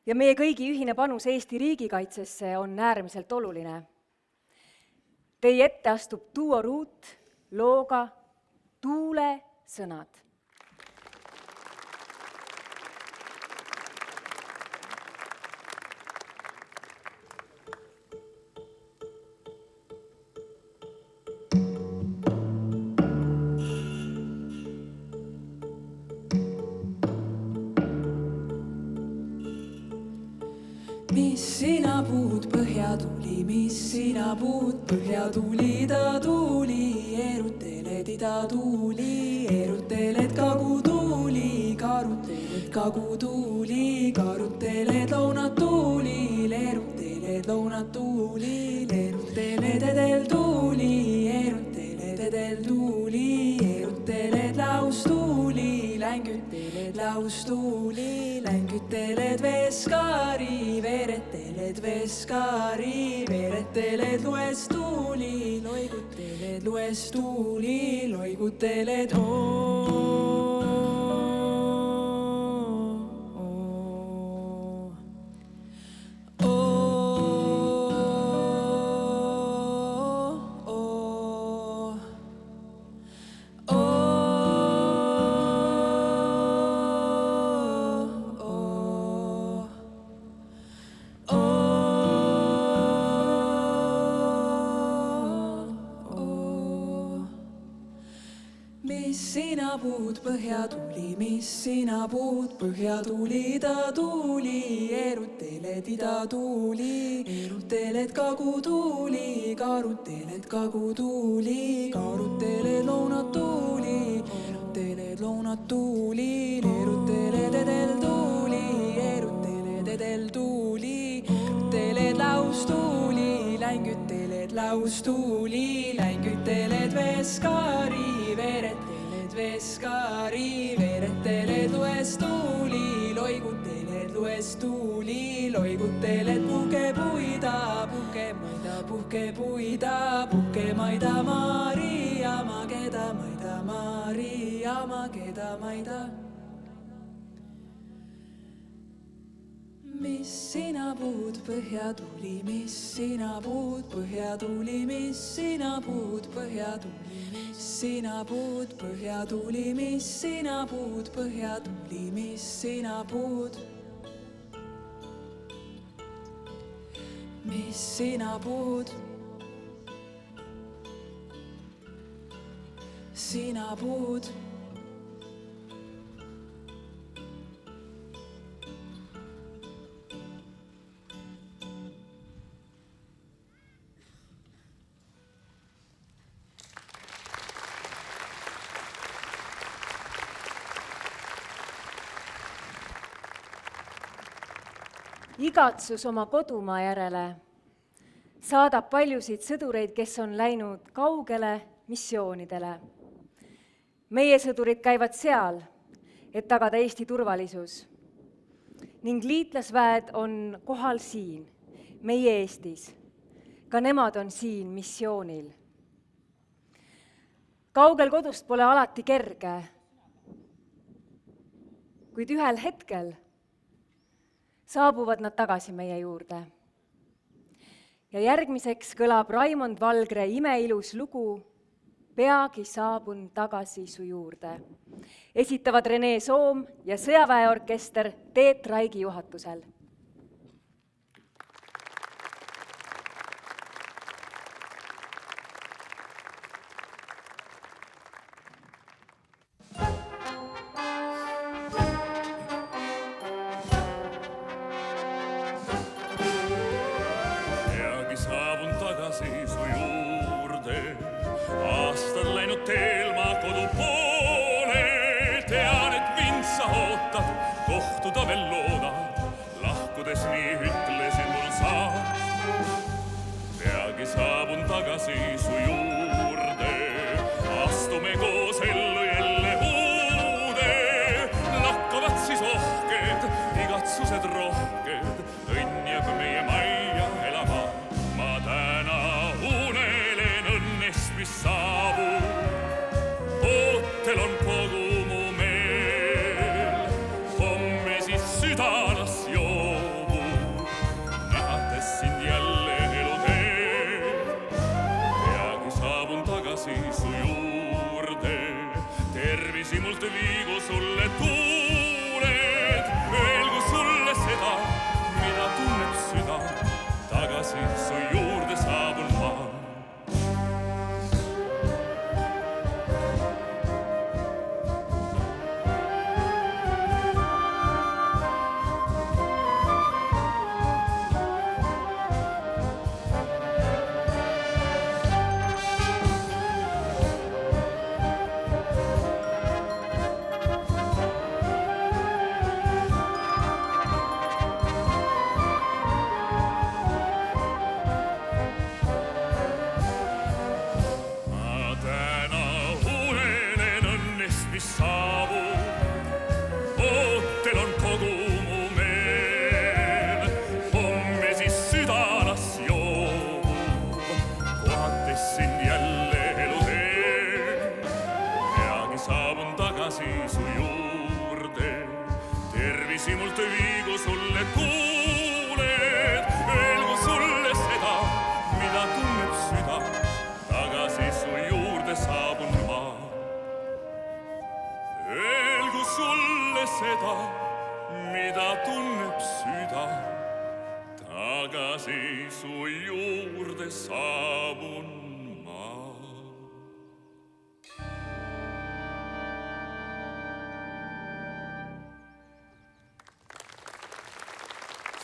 B: Ja meie kõigi ühine panus Eesti riigikaitsesse on äärmiselt oluline. Teie ette astub Duo Ruut looga Tuule sõnad.
A: Mis sina puud põhjatuli, mis sina puud põhjatuli, ta tuuli, eruteled ida tuuli, eruteled kagutuuli, karuteled kagutuuli, karuteled lounatuuli, eruteled lounatuuli, eruteled edel tuuli, eruteled edel tuuli, eruteled laustuuli, längüteled laustuuli, längüteled veskari, vereteled veskari, vereteled luestuuli, loiguteled luestuuli, loiguteled sina puud põhjatuli, mis sina puud põhjatuli, ta tuuli, eruteled ida tuuli, eruteled kagutuuli, karuteled kagutuuli, karuteled lounatuuli, eruteled lounatuuli, eruteled edel tuuli, eruteled edel tuuli, eruteled laustuuli, längüteled laustuuli, längüteled veskari, vereteled veskari, vereteled luestuuli, loiguteled luestuuli, loiguteled puhkepuida, puhkemaida, puhkepuida, puhkemaida, Maria, mageda maida, Maria, mageda maida. Mis sina puud põhjatuli, mis sina puud põhjatuli, mis sina puud põhjatuli, mis sina puud põhjatuli, mis sina puud põhjatuli, mis sina puud, mis sina puud, sina puud.
B: Igatsus oma kodumaa järele saadab paljusid sõdureid, kes on läinud kaugele missioonidele. Meie sõdurid käivad seal, et tagada Eesti turvalisus. Ning liitlasväed on kohal siin, meie Eestis. Ka nemad on siin missioonil. Kaugel kodust pole alati kerge, kuid ühel hetkel saabuvad nad tagasi meie juurde. Ja järgmiseks kõlab Raimond Valgre imeilus lugu peagi saabun tagasi su juurde. Esitavad Rene Soom ja sõjaväeorkester Teet Raigi juhatusel.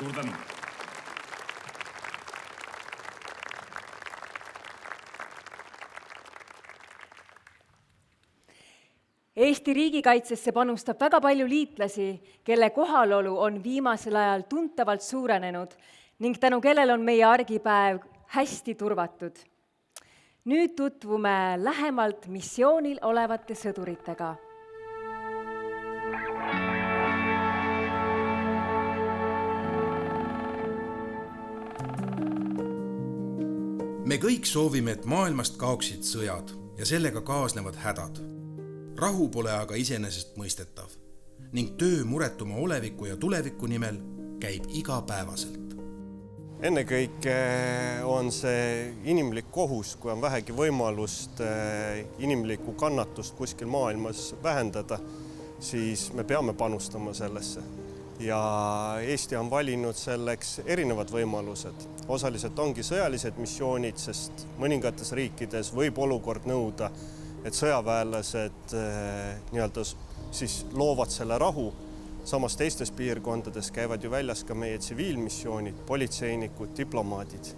L: Suur tänu.
B: Eesti riigikaitsesse panustab väga palju liitlasi, kelle kohalolu on viimasel ajal tuntavalt suurenenud ning tänu kellel on meie argipäev hästi turvatud. Nüüd tutvume lähemalt missioonil olevate sõduritega.
D: Me kõik soovime, et maailmast kaoksid sõjad ja sellega kaasnevad hädad. Rahu pole aga iseenesest mõistetav ning töö muretuma oleviku ja tuleviku nimel käib igapäevaselt.
O: Ennekõike on see inimlik kohus, kui on vähegi võimalust inimlikku kannatust kuskil maailmas vähendada, siis me peame panustama sellesse. Ja Eesti on valinud selleks erinevad võimalused. Osaliselt ongi sõjalised missioonid, sest mõningates riikides võib olukord nõuda, et sõjaväelased siis loovad selle rahu. Samas teistes piirkondades käivad ju väljas ka meie tsiviilmissioonid, politseinikud, diplomaadid.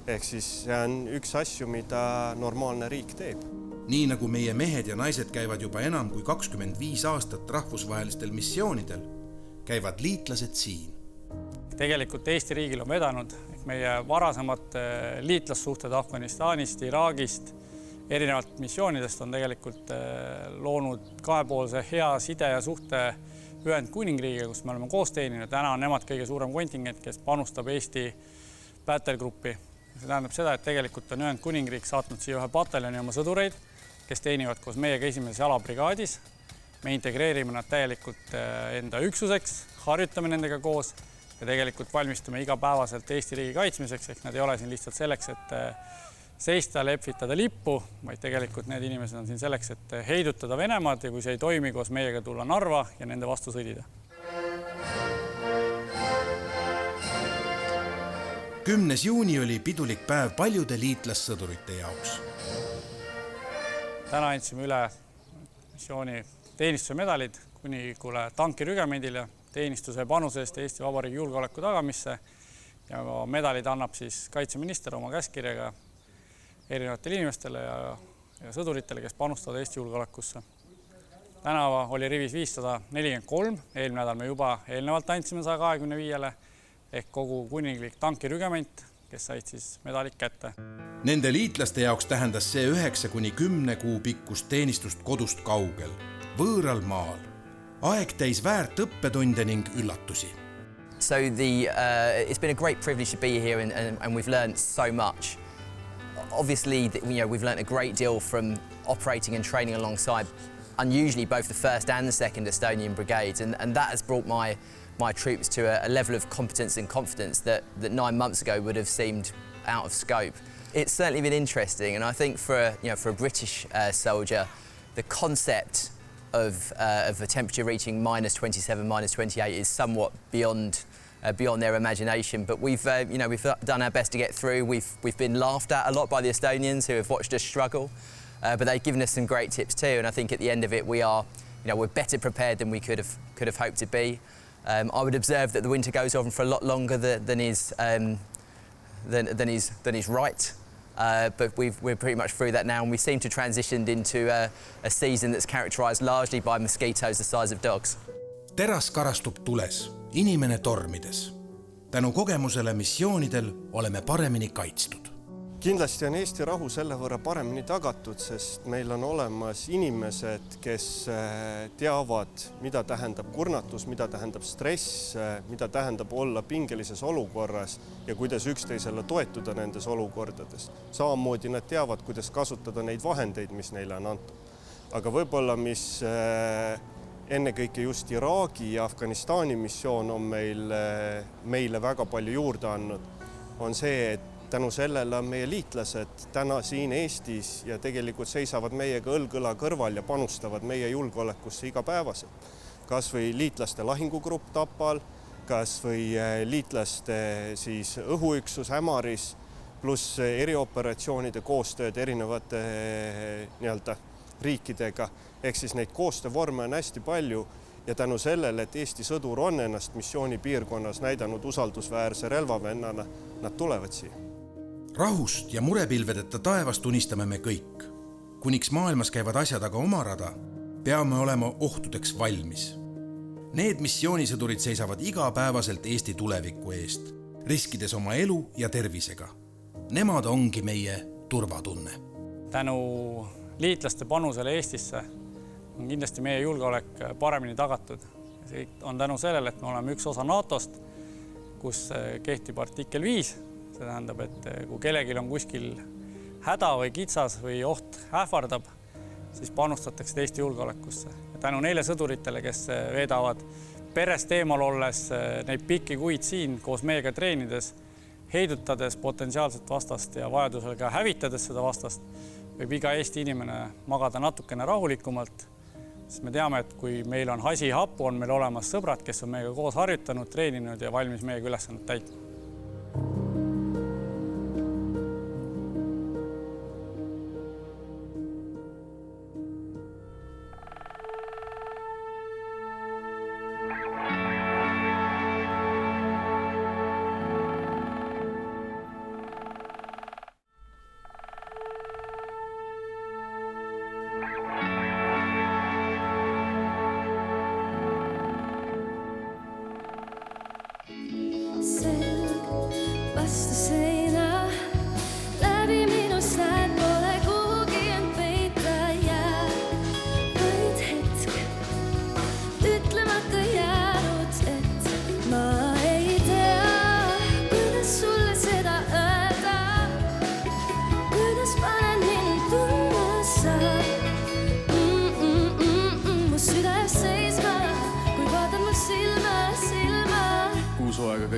O: Ehk siis see on üks asju, mida normaalne riik teeb.
D: Nii nagu meie mehed ja naised käivad juba enam kui 25 aastat rahvusvahelistel missioonidel, käivad liitlased siin.
P: Tegelikult Eesti riigil on vedanud meie varasemad liitlassuhted Afganistanist, Iraagist, erinevalt missioonidest on tegelikult loonud kahepoolse hea side ja suhte Ühendkuningriigiga, kus me oleme koos teeninud. Täna on nemad kõige suurem kontingent, kes panustab Eesti battlegruppi. See tähendab seda, et tegelikult on Ühendkuningriik saatnud siia ühe pataljoni oma sõdureid, kes teenivad koos meiega 1. jalabrigaadis. Me integreerime nad täielikult enda üksuseks, harjutame nendega koos ja tegelikult valmistume igapäevaselt Eesti riigi kaitsmiseks, ehk nad ei ole siin lihtsalt selleks, et seista lehvitada lippu, vaid tegelikult need inimesed on siin selleks, et heidutada Venemaad ja kui see ei toimi, koos meiega tulla Narva ja nende vastu sõdida.
D: 10. juuni oli pidulik päev paljude liitlassõdurite jaoks.
P: Täna andsime üle missiooni teenistuse medalid Kuningulle tankirügemendile teenistuse panuse eest Eesti Vabariigi julgeoleku tagamisse ja medalid annab siis kaitseminister oma käskkirjaga erinevatele inimestele ja sõduritele, kes panustavad Eesti julgeolekusse. Täna oli rivis 543, eelmine nädal me juba eelnevalt andsime 125-le ehk kogu kuninglik tankirügement, kes said siis medalid kätte.
D: Nende liitlaste jaoks tähendas see 9–10 kuu pikkust teenistust kodust kaugel, võõral maal. Aeg täis väärt õppetunde ning üllatusi.
Q: So it's been a great privilege to be here and we've learned so much. Obviously, we've learned a great deal from operating and training alongside unusually both the 1st and the 2nd Estonian Brigades, and that has brought my troops to a level of competence and confidence that 9 months ago would have seemed out of scope. It's certainly been interesting, and I think for a British soldier, the concept of a temperature reaching -27, -28 is somewhat beyond their imagination. But we've done our best to get through. We've been laughed at a lot by the Estonians who have watched us struggle, but they've given us some great tips too. And I think at the end of it, we're better prepared than we could have hoped to be. I would observe that the winter goes on for a lot longer than is right. But we're pretty much through that now, and we seem to transitioned into a season that's characterised largely by mosquitoes the size of dogs.
D: Teras karastub tules, inimene tormides. Tänu kogemusele missioonidel oleme paremini kaitstud.
O: Kindlasti on Eesti rahu selle võrra paremini tagatud, sest meil on olemas inimesed, kes teavad, mida tähendab kurnatus, mida tähendab stress, mida tähendab olla pingelises olukorras ja kuidas üksteisele toetuda nendes olukordades. Samamoodi nad teavad, kuidas kasutada neid vahendeid, mis neile on antud. Aga võib-olla, mis ennekõike just Iraagi ja Afganistani missioon on meile väga palju juurde andnud, on see, et tänu sellele on meie liitlased täna siin Eestis ja tegelikult seisavad meiega õlg-õla kõrval ja panustavad meie julgeolekusse igapäevaselt. Kas või liitlaste lahingugrupp Tapal, kas või liitlaste siis õhuüksus Ämaris, pluss erioperatsioonide koostööd erinevate riikidega. Ehk siis neid koostöövorme on hästi palju ja tänu sellele, et Eesti sõdur on ennast missioonipiirkonnas näidanud usaldusväärse relvavennana, nad tulevad siia.
D: Rahust ja murepilvedeta taevast unistame me kõik. Kuniks maailmas käivad asjad aga oma rada, peame olema ohtudeks valmis. Need missioonisõdurid seisavad igapäevaselt Eesti tuleviku eest, riskides oma elu ja tervisega. Nemad ongi meie turvatunne.
P: Tänu liitlaste panusele Eestisse on kindlasti meie julgeolek paremini tagatud. See on tänu sellele, et me oleme üks osa NATO-st, kus kehtib artikkel 5. See tähendab, et kui kellelgi on kuskil häda või kitsas või oht ähvardab, siis panustatakse Eesti julgeolekusse. Ja tänu neile sõduritele, kes veedavad perest eemal olles neid pikki kuid siin koos meiega treenides, heidutades potentsiaalset vastast ja vajadusel ka hävitades seda vastast, võib iga Eesti inimene magada natukene rahulikumalt. Sest me teame, et kui meil on hasi hapu, on meil olemas sõbrad, kes on meiega koos harjutanud, treeninud ja valmis meiega ülesannet täitma.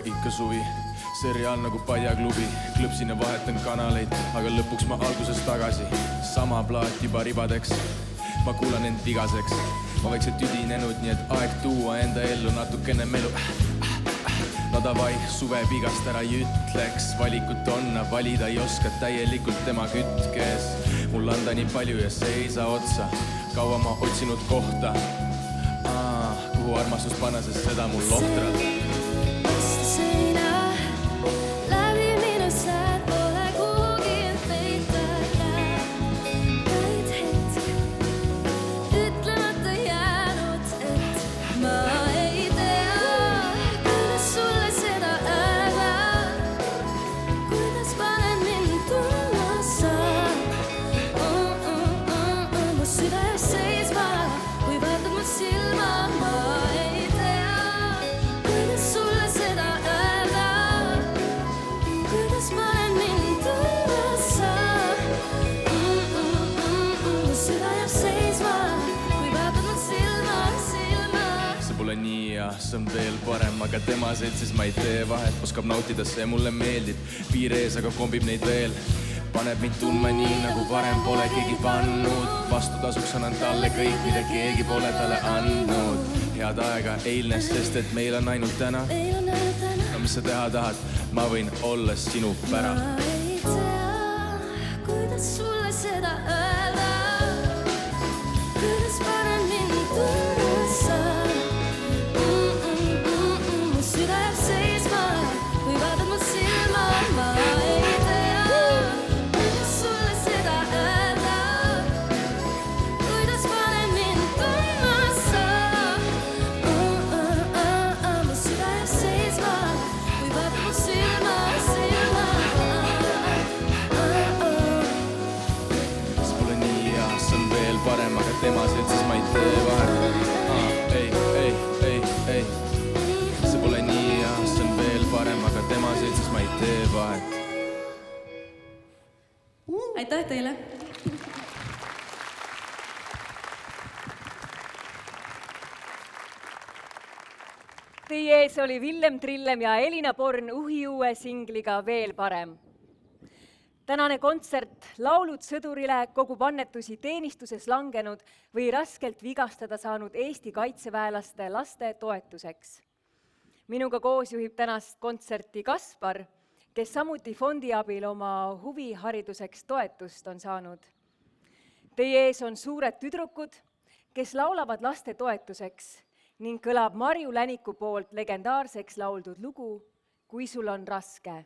N: Ikka suvi, seriaal nagu Padjaklubi, klõpsin ja vahetan kanaleid, aga lõpuks ma alguses tagasi. Sama plaat juba ribadeks, ma kuulan end vigaseks. Ma vaikselt tüdinenud, nii et aeg tuua enda ellu natukene melu. No davai, suve vigast ära ei ütleks, valikut onna, valida ei oska täielikult tema kütkes. Mul anda nii palju ja seisa otsa, kaua ma otsinud kohta, kuhu armastus panna, sest seda mul lohtralt. See on veel parem, aga tema seltsis ma ei tee vahet, oskab nautida, see mulle meeldib. Piir ees, aga kombib neid veel. Paneb mind tundma nii, nagu varem pole keegi pannud. Vastu tasuks annan talle kõik, mida keegi pole talle andnud. Head aega eilne, sest et meil on ainult täna. No mis sa teha tahad, ma võin olla sinu pära.
A: Ma ei tea, kuidas sulle seda öelda, kuidas panen mind tundma sa.
N: Parem, aga tema seltsis ma ei tee vahet. Ei. See pole nii ja see on veel parem, aga tema seltsis ma ei tee vahet.
R: Aitäh teile!
B: Teie ees oli Villem Trillem ja Elina Born uue singliga Veel parem. Tänane kontsert Laulud sõdurile kogub annetusi teenistuses langenud või raskelt vigastada saanud Eesti kaitseväelaste laste toetuseks. Minuga koos juhib tänast kontserti Kaspar, kes samuti fondi abil oma huvihariduseks toetust on saanud. Teie ees on suured tüdrukud, kes laulavad laste toetuseks ning kõlab Marju Läniku poolt legendaarseks lauldud lugu Kui sul on raske.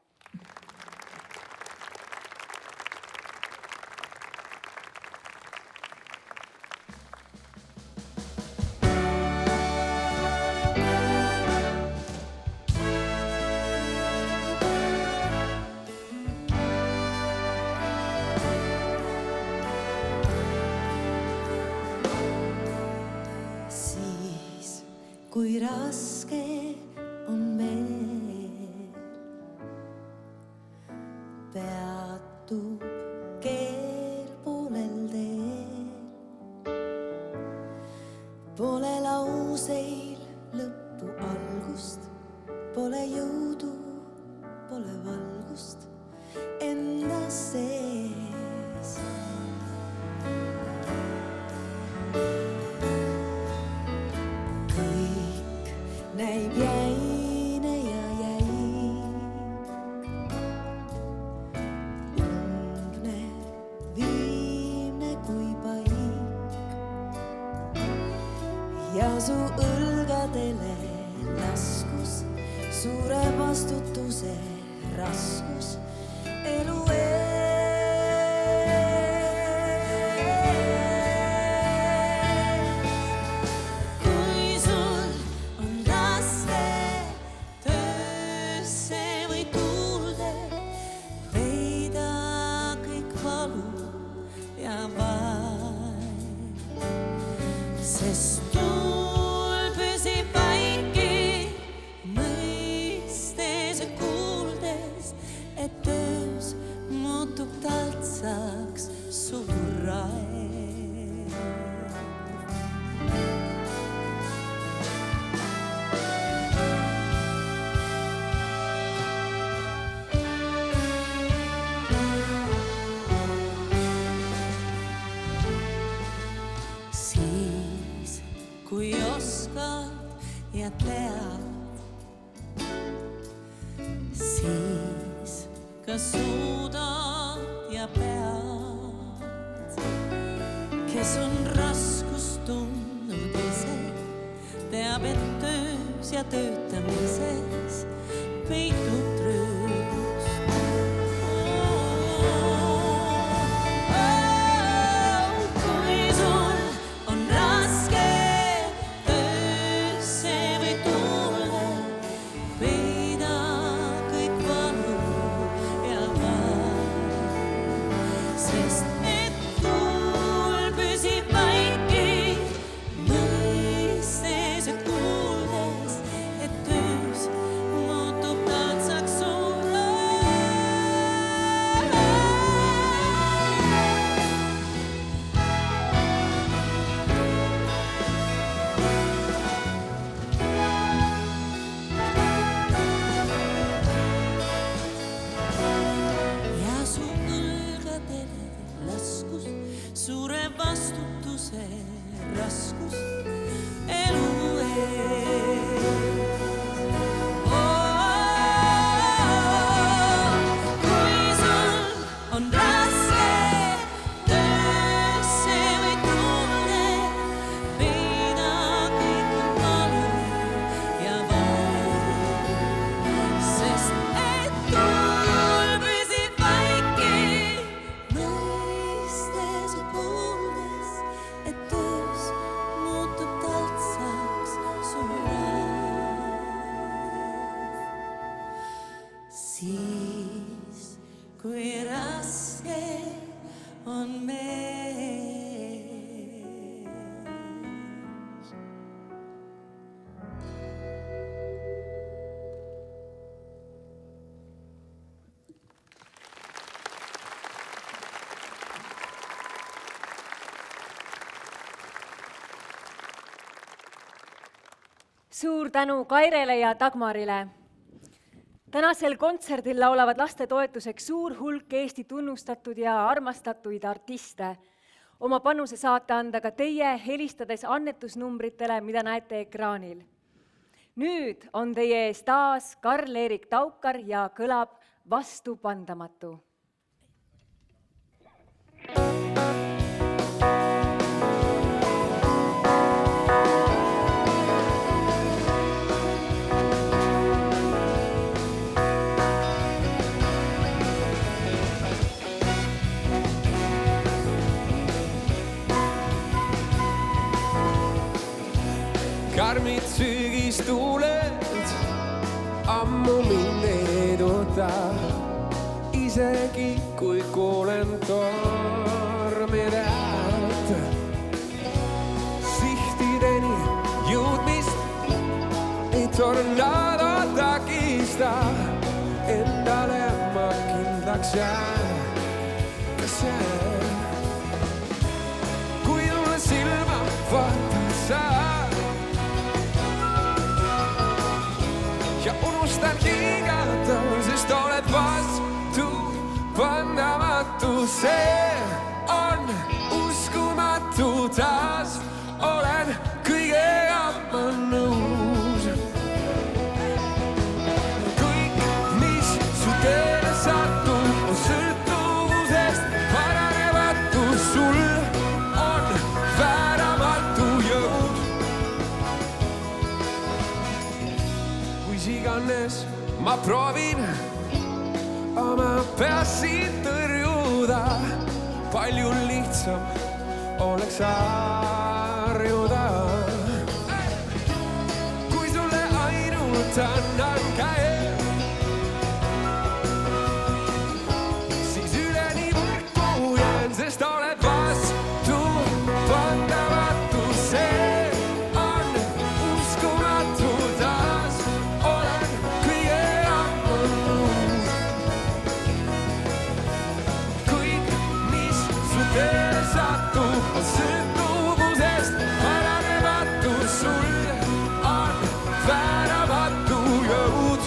A: Kui raske on meil, peatub keel poolel teel. Pole lauseil lõppu algust, pole jõudu, pole valgust enda sees. Näib jäine ja jäik, umbne viimne kui paik. Ja su õlgadele laskus suure vastutuse raskus elu ees. kui oskad ja tead, siis ka suudad ja pead. Kes on raskust tundnud ise, teab, et töös ja töötamises peitub trüüst. Kui sul on raske töösse või tuule, peida kõik valu ja vaad, sest et tuul püsib vaiki, mõistes ja kuuldes, et töös muutub tahtsaks sulle. Ja su õlgadele laskus suure vastutuse raskus elu ees. Kui sul on raske töösse või tuule, peida kõik valu ja vaad, sest et tuul püsib vaiki, mõistes ja kuuldes, et töös muutub taltsaks sulle. Siis, kui raske on mees.
B: Suur tänu Kairele ja Dagmarile. Tänasel kontserdil laulavad laste toetuseks suur hulk Eesti tunnustatud ja armastatuid artiste. Oma panuse saate anda ka teie, helistades annetusnumbritele, mida näete ekraanil. Nüüd on teie ees taas Karl-Erik Taukar ja kõlab Vastupandamatu.
R: Karmid sügistuuled ammu mind ei oota, isegi kui kuulen tormide häält. Sihtideni jõudmist ei tornado takista, endale ma kindlaks jään, kas jään. Kui mulle silma vaatad sa ja unustan hingata, sest oled vastupandamatu. See on uskumatu, taas olen kõigega ma nõus. Kõik, mis su teele satub, on sõltuvusest paranematu. Sul on vääramatu jõud. Iganes ma proovin oma peasid tõrjuda, palju lihtsam oleks harjuda. Kui sulle ainult annan käe, siis üleni võrku jään, sest oled vastupandamatu. See on uskumatu, taas olen kõigega nõus. Kõik, mis su teele satub, on sõltuvusest paranematu. Sul on vääramatu jõud.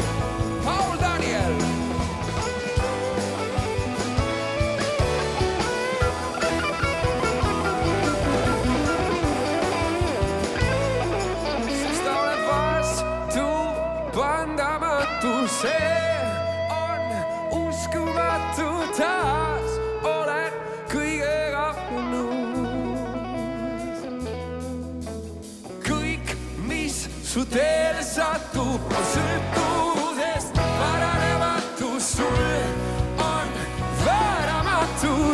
R: su teele satub, on sõltuvusest paranematu, sul on vääramatu,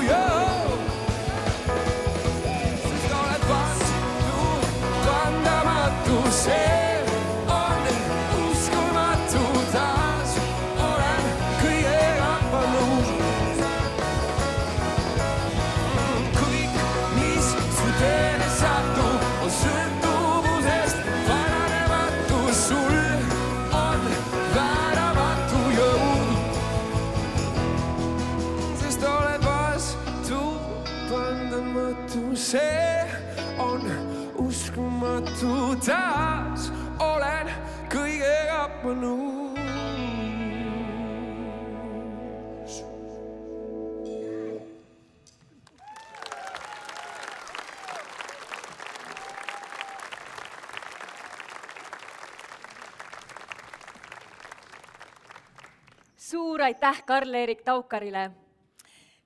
R: sest oled vandamatu, see on uskumatu, taas olen kõigega pannud. Kõik, mis su teele satub, on sõltuvusest paranematu, sul on vääramatu jõud, sest oled vastupandamatu, see on uskumatu, taas olen kõigega pannud.
B: Suur aitäh Karl-Erik Taukarile.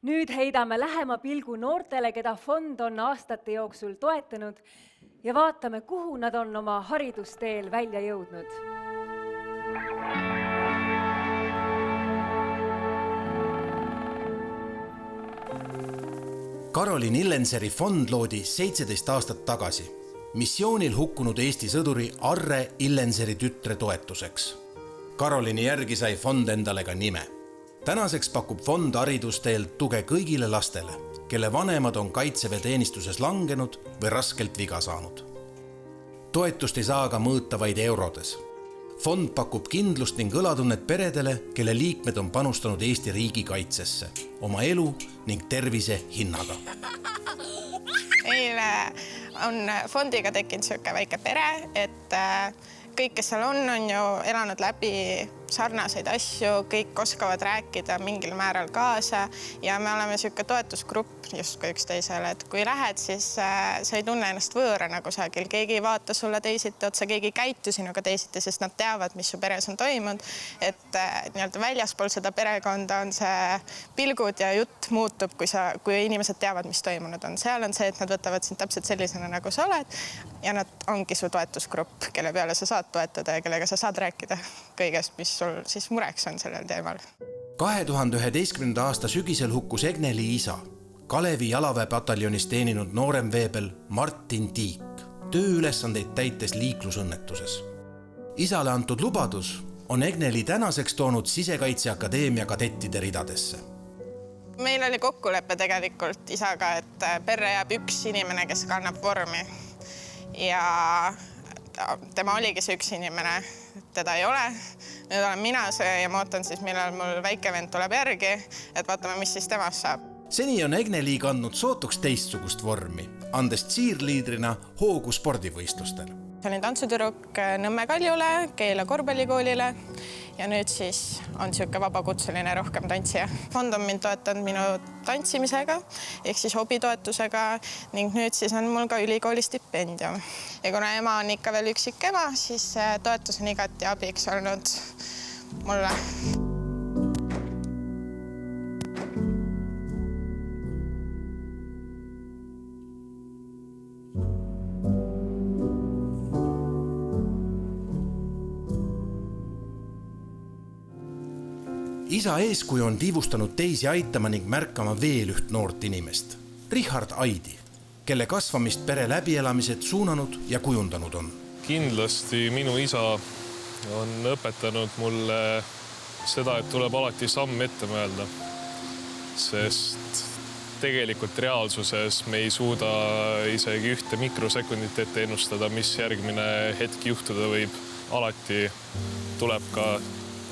B: Nüüd heidame lähema pilgu noortele, keda fond on aastate jooksul toetanud ja vaatame, kuhu nad on oma haridusteel välja jõudnud.
D: Karolin Illenseri fond loodi 17 aastat tagasi missioonil hukkunud Eesti sõduri Arre Illenseri tütre toetuseks. Karolini järgi sai fond endale ka nime. Tänaseks pakub fond haridusteel tuge kõigile lastele, kelle vanemad on kaitseväeteenistuses langenud või raskelt viga saanud. Toetust ei saa ka mõõta vaid eurodes. Fond pakub kindlust ning õlatunnet peredele, kelle liikmed on panustanud Eesti riigi kaitsesse, oma elu ning tervise hinnaga.
S: Meil on fondiga tekkinud selline väike pere, et kõik, kes seal on ju elanud läbi sarnaseid asju, kõik oskavad rääkida mingil määral kaasa ja me oleme selline toetusgrupp justkui üksteisele, et kui lähed, siis sa ei tunne ennast võõrana kusagil, keegi ei vaata sulle teisiti otsa, keegi ei käitu sinuga teisiti, sest nad teavad, mis su peres on toimunud, et nii-öelda väljaspool seda perekonda on see pilgud ja jutt muutub, kui inimesed teavad, mis toimunud on. Seal on see, et nad võtavad sind täpselt sellisena, nagu sa oled ja nad ongi su toetusgrupp, kelle peale sa saad toetada ja kellega sa saad rääkida kõigest, mis sul siis mureks on sellel teemal.
D: 2011. aasta sügisel hukkus Egneli isa, Kalevi jalaväepataljonis teeninud nooremveebel Martin Tiik, tööülesandeid täites liiklusõnnetuses. Isale antud lubadus on Egneli tänaseks toonud Sisekaitseakadeemia kadettide ridadesse.
S: Meil oli kokkulepe tegelikult isaga, et perre jääb üks inimene, kes kannab vormi ja tema oligi see üks inimene, teda ei ole. Nüüd olen mina see ja ma ootan siis, millal mul väike vend tuleb järgi, et vaatame, mis siis temast saab.
D: Seni on Egneli kandnud sootuks teistsugust vormi, andes cheerleaderina hoogu spordivõistlustel.
S: Olin tantsutüdruk Nõmme Kaljule, Keila korvpallikoolile ja nüüd siis on selline vabakutseline rohkem tantsija. Fond on mind toetanud minu tantsimisega ehk siis hobitoetusega ning nüüd siis on mul ka ülikooli stipendium. Ja kuna ema on ikka veel üksik ema, siis toetus on igati abiks olnud mulle.
D: Isa eeskuju on tiivustanud teisi aitama ning märkama veel üht noort inimest, Richard Aidi, kelle kasvamist pere läbielamised suunanud ja kujundanud on.
T: Kindlasti minu isa on õpetanud mulle seda, et tuleb alati samm ette mõelda, sest tegelikult reaalsuses me ei suuda isegi ühte mikrosekundit ette ennustada, mis järgmine hetk juhtuda võib. Alati tuleb ka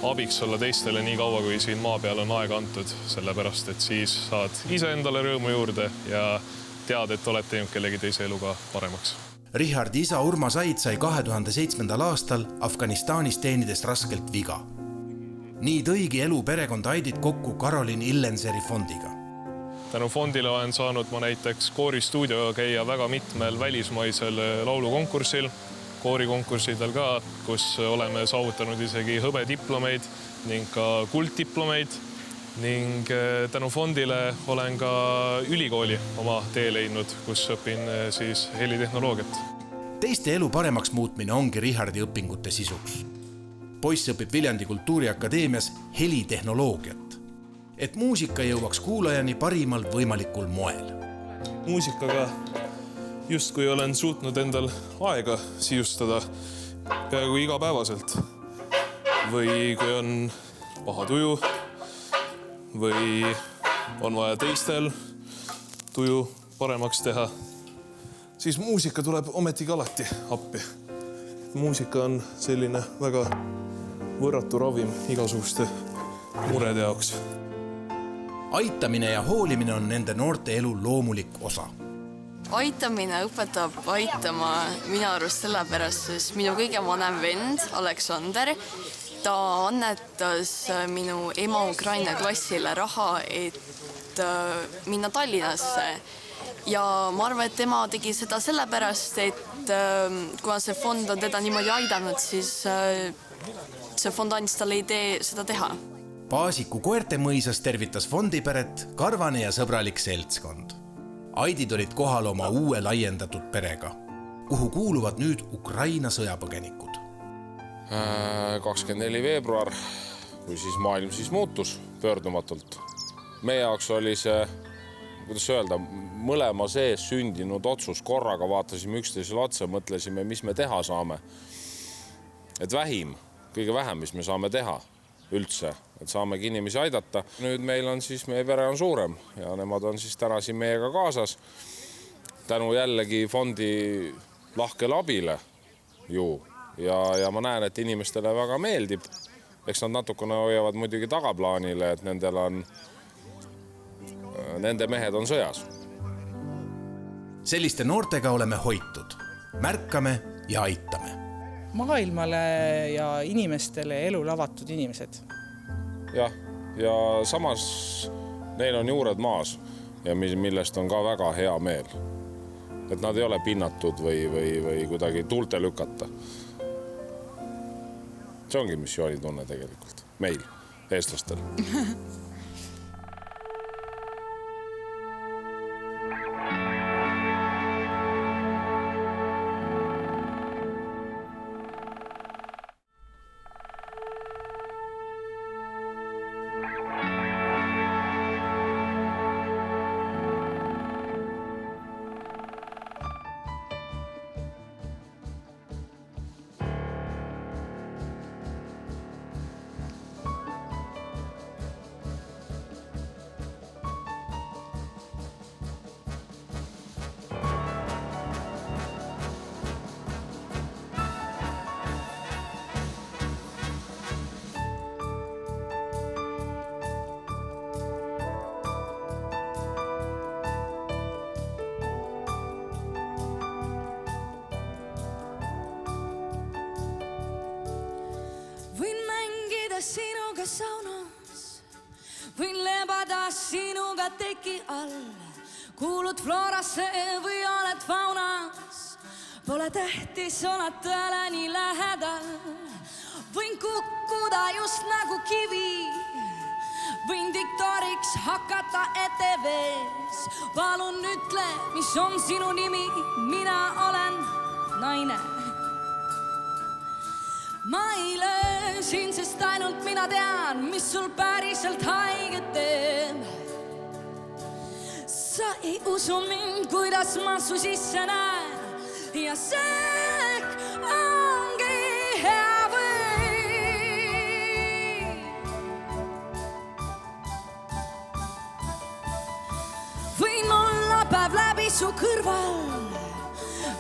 T: abiks olla teistele nii kaua, kui siin maa peal on aega antud, sellepärast, et siis saad ise endale rõõmu juurde ja tead, et oled teinud kellegi teise eluga paremaks.
D: Richardi isa Urmas Aid sai 2007. aastal Afganistanis teenides raskelt viga. Nii tõigi elu perekond Aidit kokku Karolin Illenseri fondiga.
T: Tänu fondile olen saanud ma näiteks kooristuudioga käia väga mitmel välismaisel laulukonkursil, koorikonkurssidel ka, kus oleme saavutanud isegi hõbediplomeid ning ka kulddiplomeid ning tänu fondile olen ka ülikooli oma tee leidnud, kus õpin siis helitehnoloogiat.
D: Teiste elu paremaks muutmine ongi Richardi õpingute sisuks. Poiss õpib Viljandi Kultuuriakadeemias helitehnoloogiat, et muusika jõuaks kuulajani parimal võimalikul moel.
T: Muusikaga justkui olen suutnud endal aega sijustada peaaegu igapäevaselt. Või kui on paha tuju või on vaja teistel tuju paremaks teha, siis muusika tuleb ometigi alati appi. Muusika on selline väga võrratu ravim igasuguste murede jaoks.
D: Aitamine ja hoolimine on nende noorte elu loomulik osa.
U: Aitamine õpetab aitama minu arust sellepärast, sest minu kõige vanem vend, Aleksander, ta annetas minu ema Ukraina klassile raha, et minna Tallinnasse. Ja ma arvan, et tema tegi seda sellepärast, et kuna see fond on teda niimoodi aidanud, siis see fond andis talle idee seda teha.
D: Paasiku koerte mõisas tervitas fondiperet karvane ja sõbralik seltskond. Aidid olid kohal oma uue laiendatud perega, kuhu kuuluvad nüüd Ukraina sõjapõgenikud.
V: 24 veebruar, kui siis maailm siis muutus pöördumatult. Meie jaoks oli see, kuidas öelda, mõlema sees sündinud otsus. Korraga vaatasime üksteisele otsa, mõtlesime, mis me teha saame. Et vähim, kõige vähem, mis me saame teha üldse, et saamegi inimesi aidata. Nüüd meil on siis, meie pere on suurem ja nemad on siis täna siin meiega kaasas. Tänu jällegi fondi lahkele abile ju. Ja ma näen, et inimestele väga meeldib. Eks nad natukene hoiavad muidugi tagaplaanile, et nende mehed on sõjas.
D: Selliste noortega oleme hoitud. Märkame ja aitame.
W: Maailmale ja inimestele elul avatud inimesed.
V: Jah, ja samas neil on juured maas ja millest on ka väga hea meel. Et nad ei ole pinnatud või kuidagi tuulte lükata. See ongi missioonitunne tegelikult meil, eestlastel.
A: Sinuga saunas, võin lebada sinuga teki all, kuulud Florasse või oled faunas, pole tähtis, oled tõele nii lähedal. Võin kukkuda just nagu kivi, võin diktoriks hakata ETV-s. Palun ütle, mis on sinu nimi, mina olen naine. Ma ei löö siin, sest ainult mina tean, mis sul päriselt haiget teeb. Sa ei usu mind, kuidas ma su sisse näen ja see ongi hea või. Võin olla päev läbi su kõrval,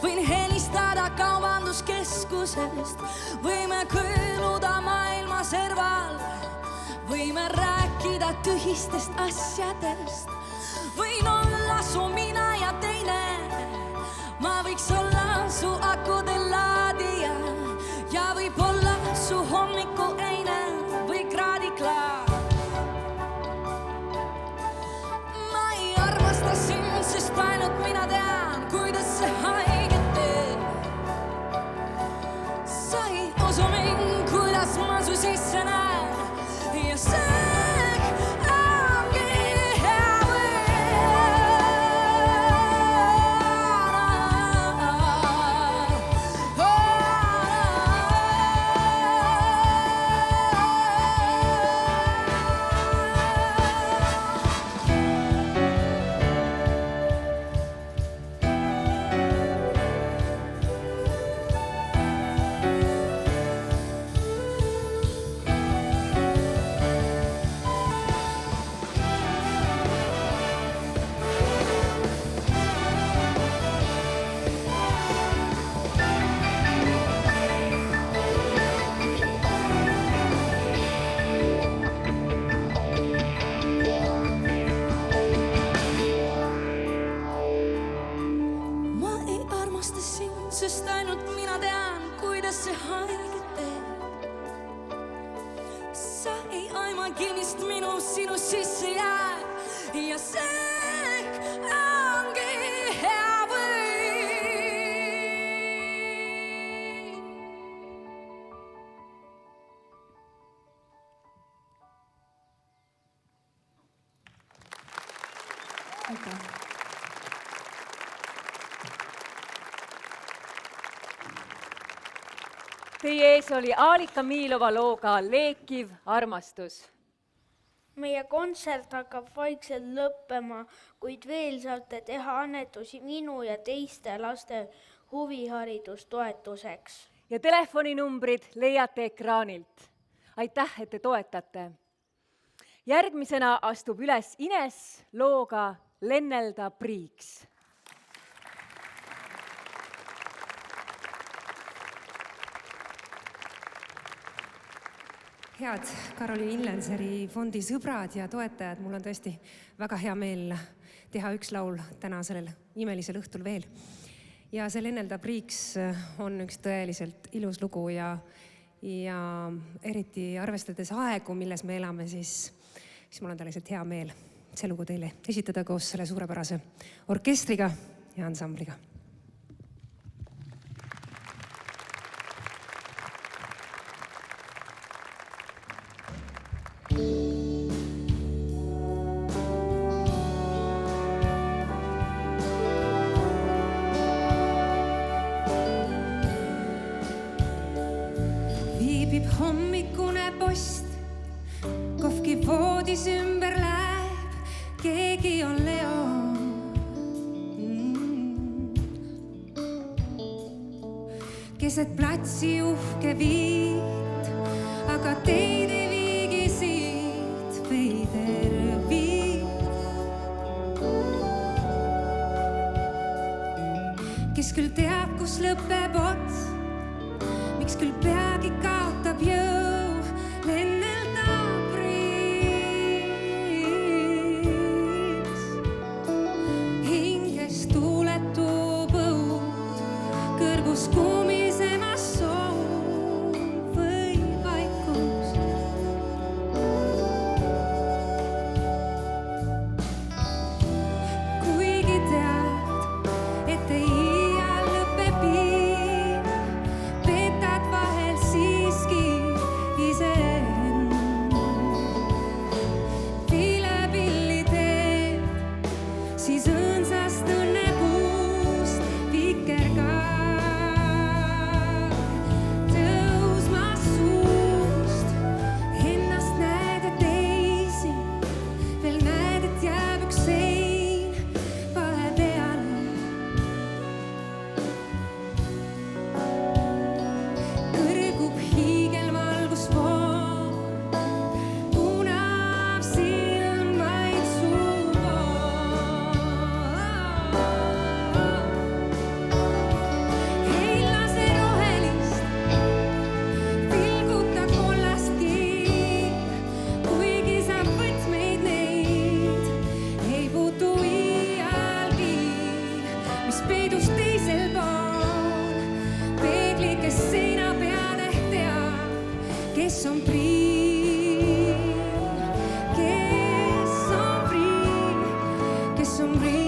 A: võin helistada kaubanduskeskusest, võime kõõluda maailma serval, võime rääkida tühistest asjadest, võin olla su mina ja teine, ma võiks olla su akude laadija ja võib-olla su hommiku eine või kraadiklaar. Ma ei armasta sind, sest ainult mina tean, kuidas see haiget teeb. Sa ei usu mind, kuidas ma su sisse näen ja see ongi hea või. ma kivist sinust sisse jään ja see ongi hea või.
B: Aitäh. Teie ees oli Aalika Miilova looga Leekiv armastus.
C: Meie kontsert hakkab vaikselt lõppema, kuid veel saate teha annetusi minu ja teiste laste huviharidustoetuseks.
B: Ja telefoninumbrid leiate ekraanilt. Aitäh, et te toetate. Järgmisena astub üles Ines looga Lennelda priiks.
E: Head Karoliin Inlenseri fondi sõbrad ja toetajad, mul on tõesti väga hea meel teha üks laul täna sellel imelisel õhtul veel. Ja see Lennelda priiks on üks tõeliselt ilus lugu ja eriti arvestades aegu, milles me elame, siis mul on tõeliselt hea meel see lugu teile esitada koos selle suurepärase orkestriga ja ansambliga. Viibib hommikune post, kohvki voodis ümber läheb, keegi on Leo. Keset platsi uhke viit, aga teid ei viigi siit veider viit. Kes küll teab, kus lõpeb ots, miks küll peagi kaotab jõu, lennelda priiks. Hinges tuuletub õud, kõrgus kumisemas soov või vaikus. Kuigi tead, et ei iial lõpe piir, petad vahel siiski iseend. Vilepilli teed, siis õõnsast õnnepuust vikerkaar tõusmas suust. Ennast näed ja teisi, veel näed, et jääb üks sein vahepeale. Kõrgub hiigelvalgusvool, punab silmaid suupool. Ei lase rohelist, vilguta kollastki, kuigi saab võtmeid neid, ei puutu iialgi, mis peidus teisel pool. Peegli, kes seina peal ehk teab, kes on priim, kes on priim, kes on priim.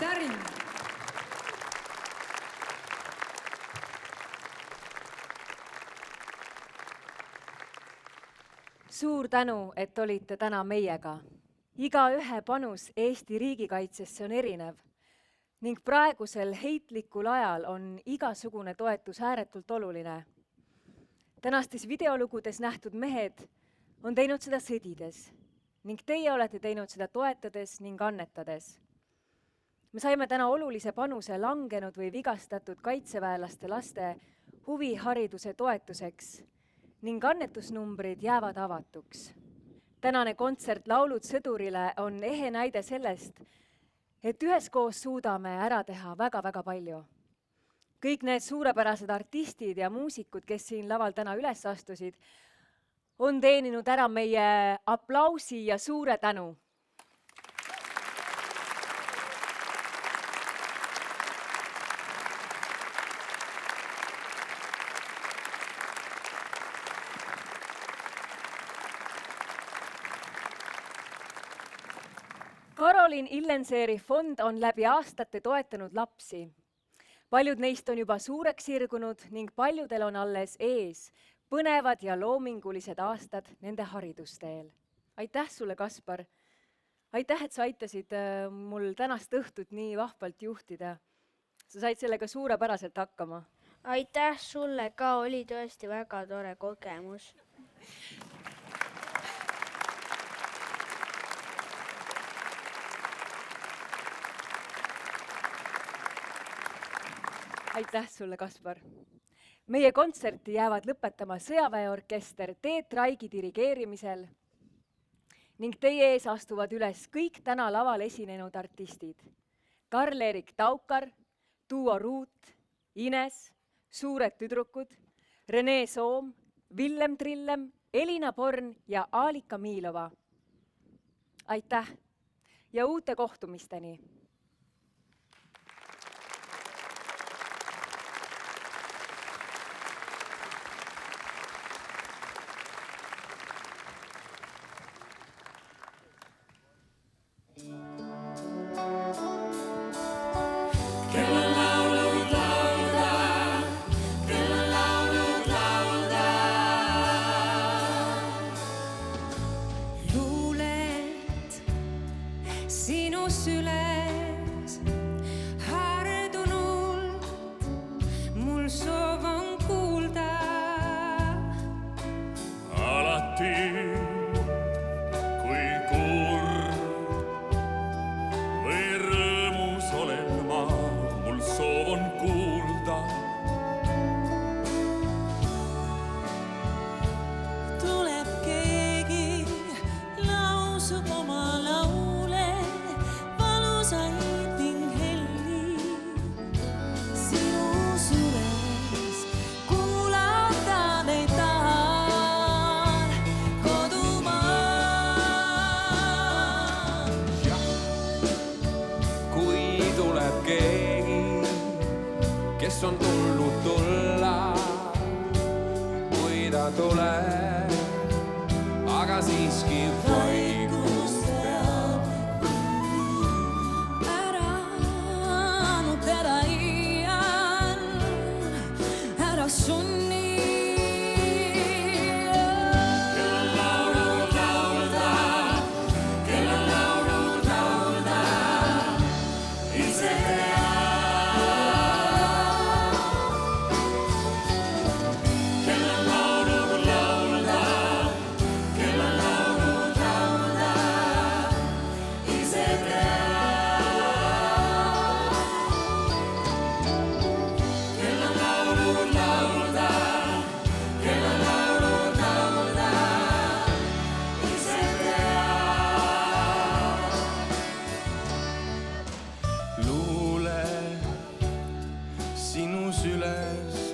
E: Tarin!
B: Suur tänu, et olite täna meiega. Igaühe panus Eesti riigikaitsesse on erinev ning praegusel heitlikul ajal on igasugune toetus ääretult oluline. Tänastes videolugudes nähtud mehed on teinud seda sõdides ning teie olete teinud seda toetades ning annetades. Me saime täna olulise panuse langenud või vigastatud kaitseväelaste laste huvihariduse toetuseks ning annetusnumbrid jäävad avatuks. Tänane kontsert Laulud sõdurile on ehe näide sellest, et üheskoos suudame ära teha väga-väga palju. Kõik need suurepärased artistid ja muusikud, kes siin laval täna üles astusid, on teeninud ära meie aplausi ja suure tänu. Karolin Illenseeri fond on läbi aastate toetanud lapsi. Paljud neist on juba suureks sirgunud ning paljudel on alles ees põnevad ja loomingulised aastad nende haridusteel. Aitäh sulle, Kaspar! Aitäh, et sa aitasid mul tänast õhtut nii vahvalt juhtida. Sa said sellega suurepäraselt hakkama.
C: Aitäh sulle ka, oli tõesti väga tore kogemus.
B: Aitäh sulle, Kaspar! Meie kontserti jäävad lõpetama sõjaväeorkester Teet Raigi dirigeerimisel ning teie ees astuvad üles kõik täna laval esinenud artistid. Karl-Erik Taukar, Duo Ruut, Ines, Suured tüdrukud, Rene Soom, Villem Trillem, Elina Born ja Aalika Miilova. Aitäh ja uute kohtumisteni!
R: On tulnud tulla, kui ta tuleb, aga siiski vaikust peab.
A: Ära teda iial, ära sunni. Kelle laulud laulda, kelle laulud laulda, ise tea.
N: Sinus üles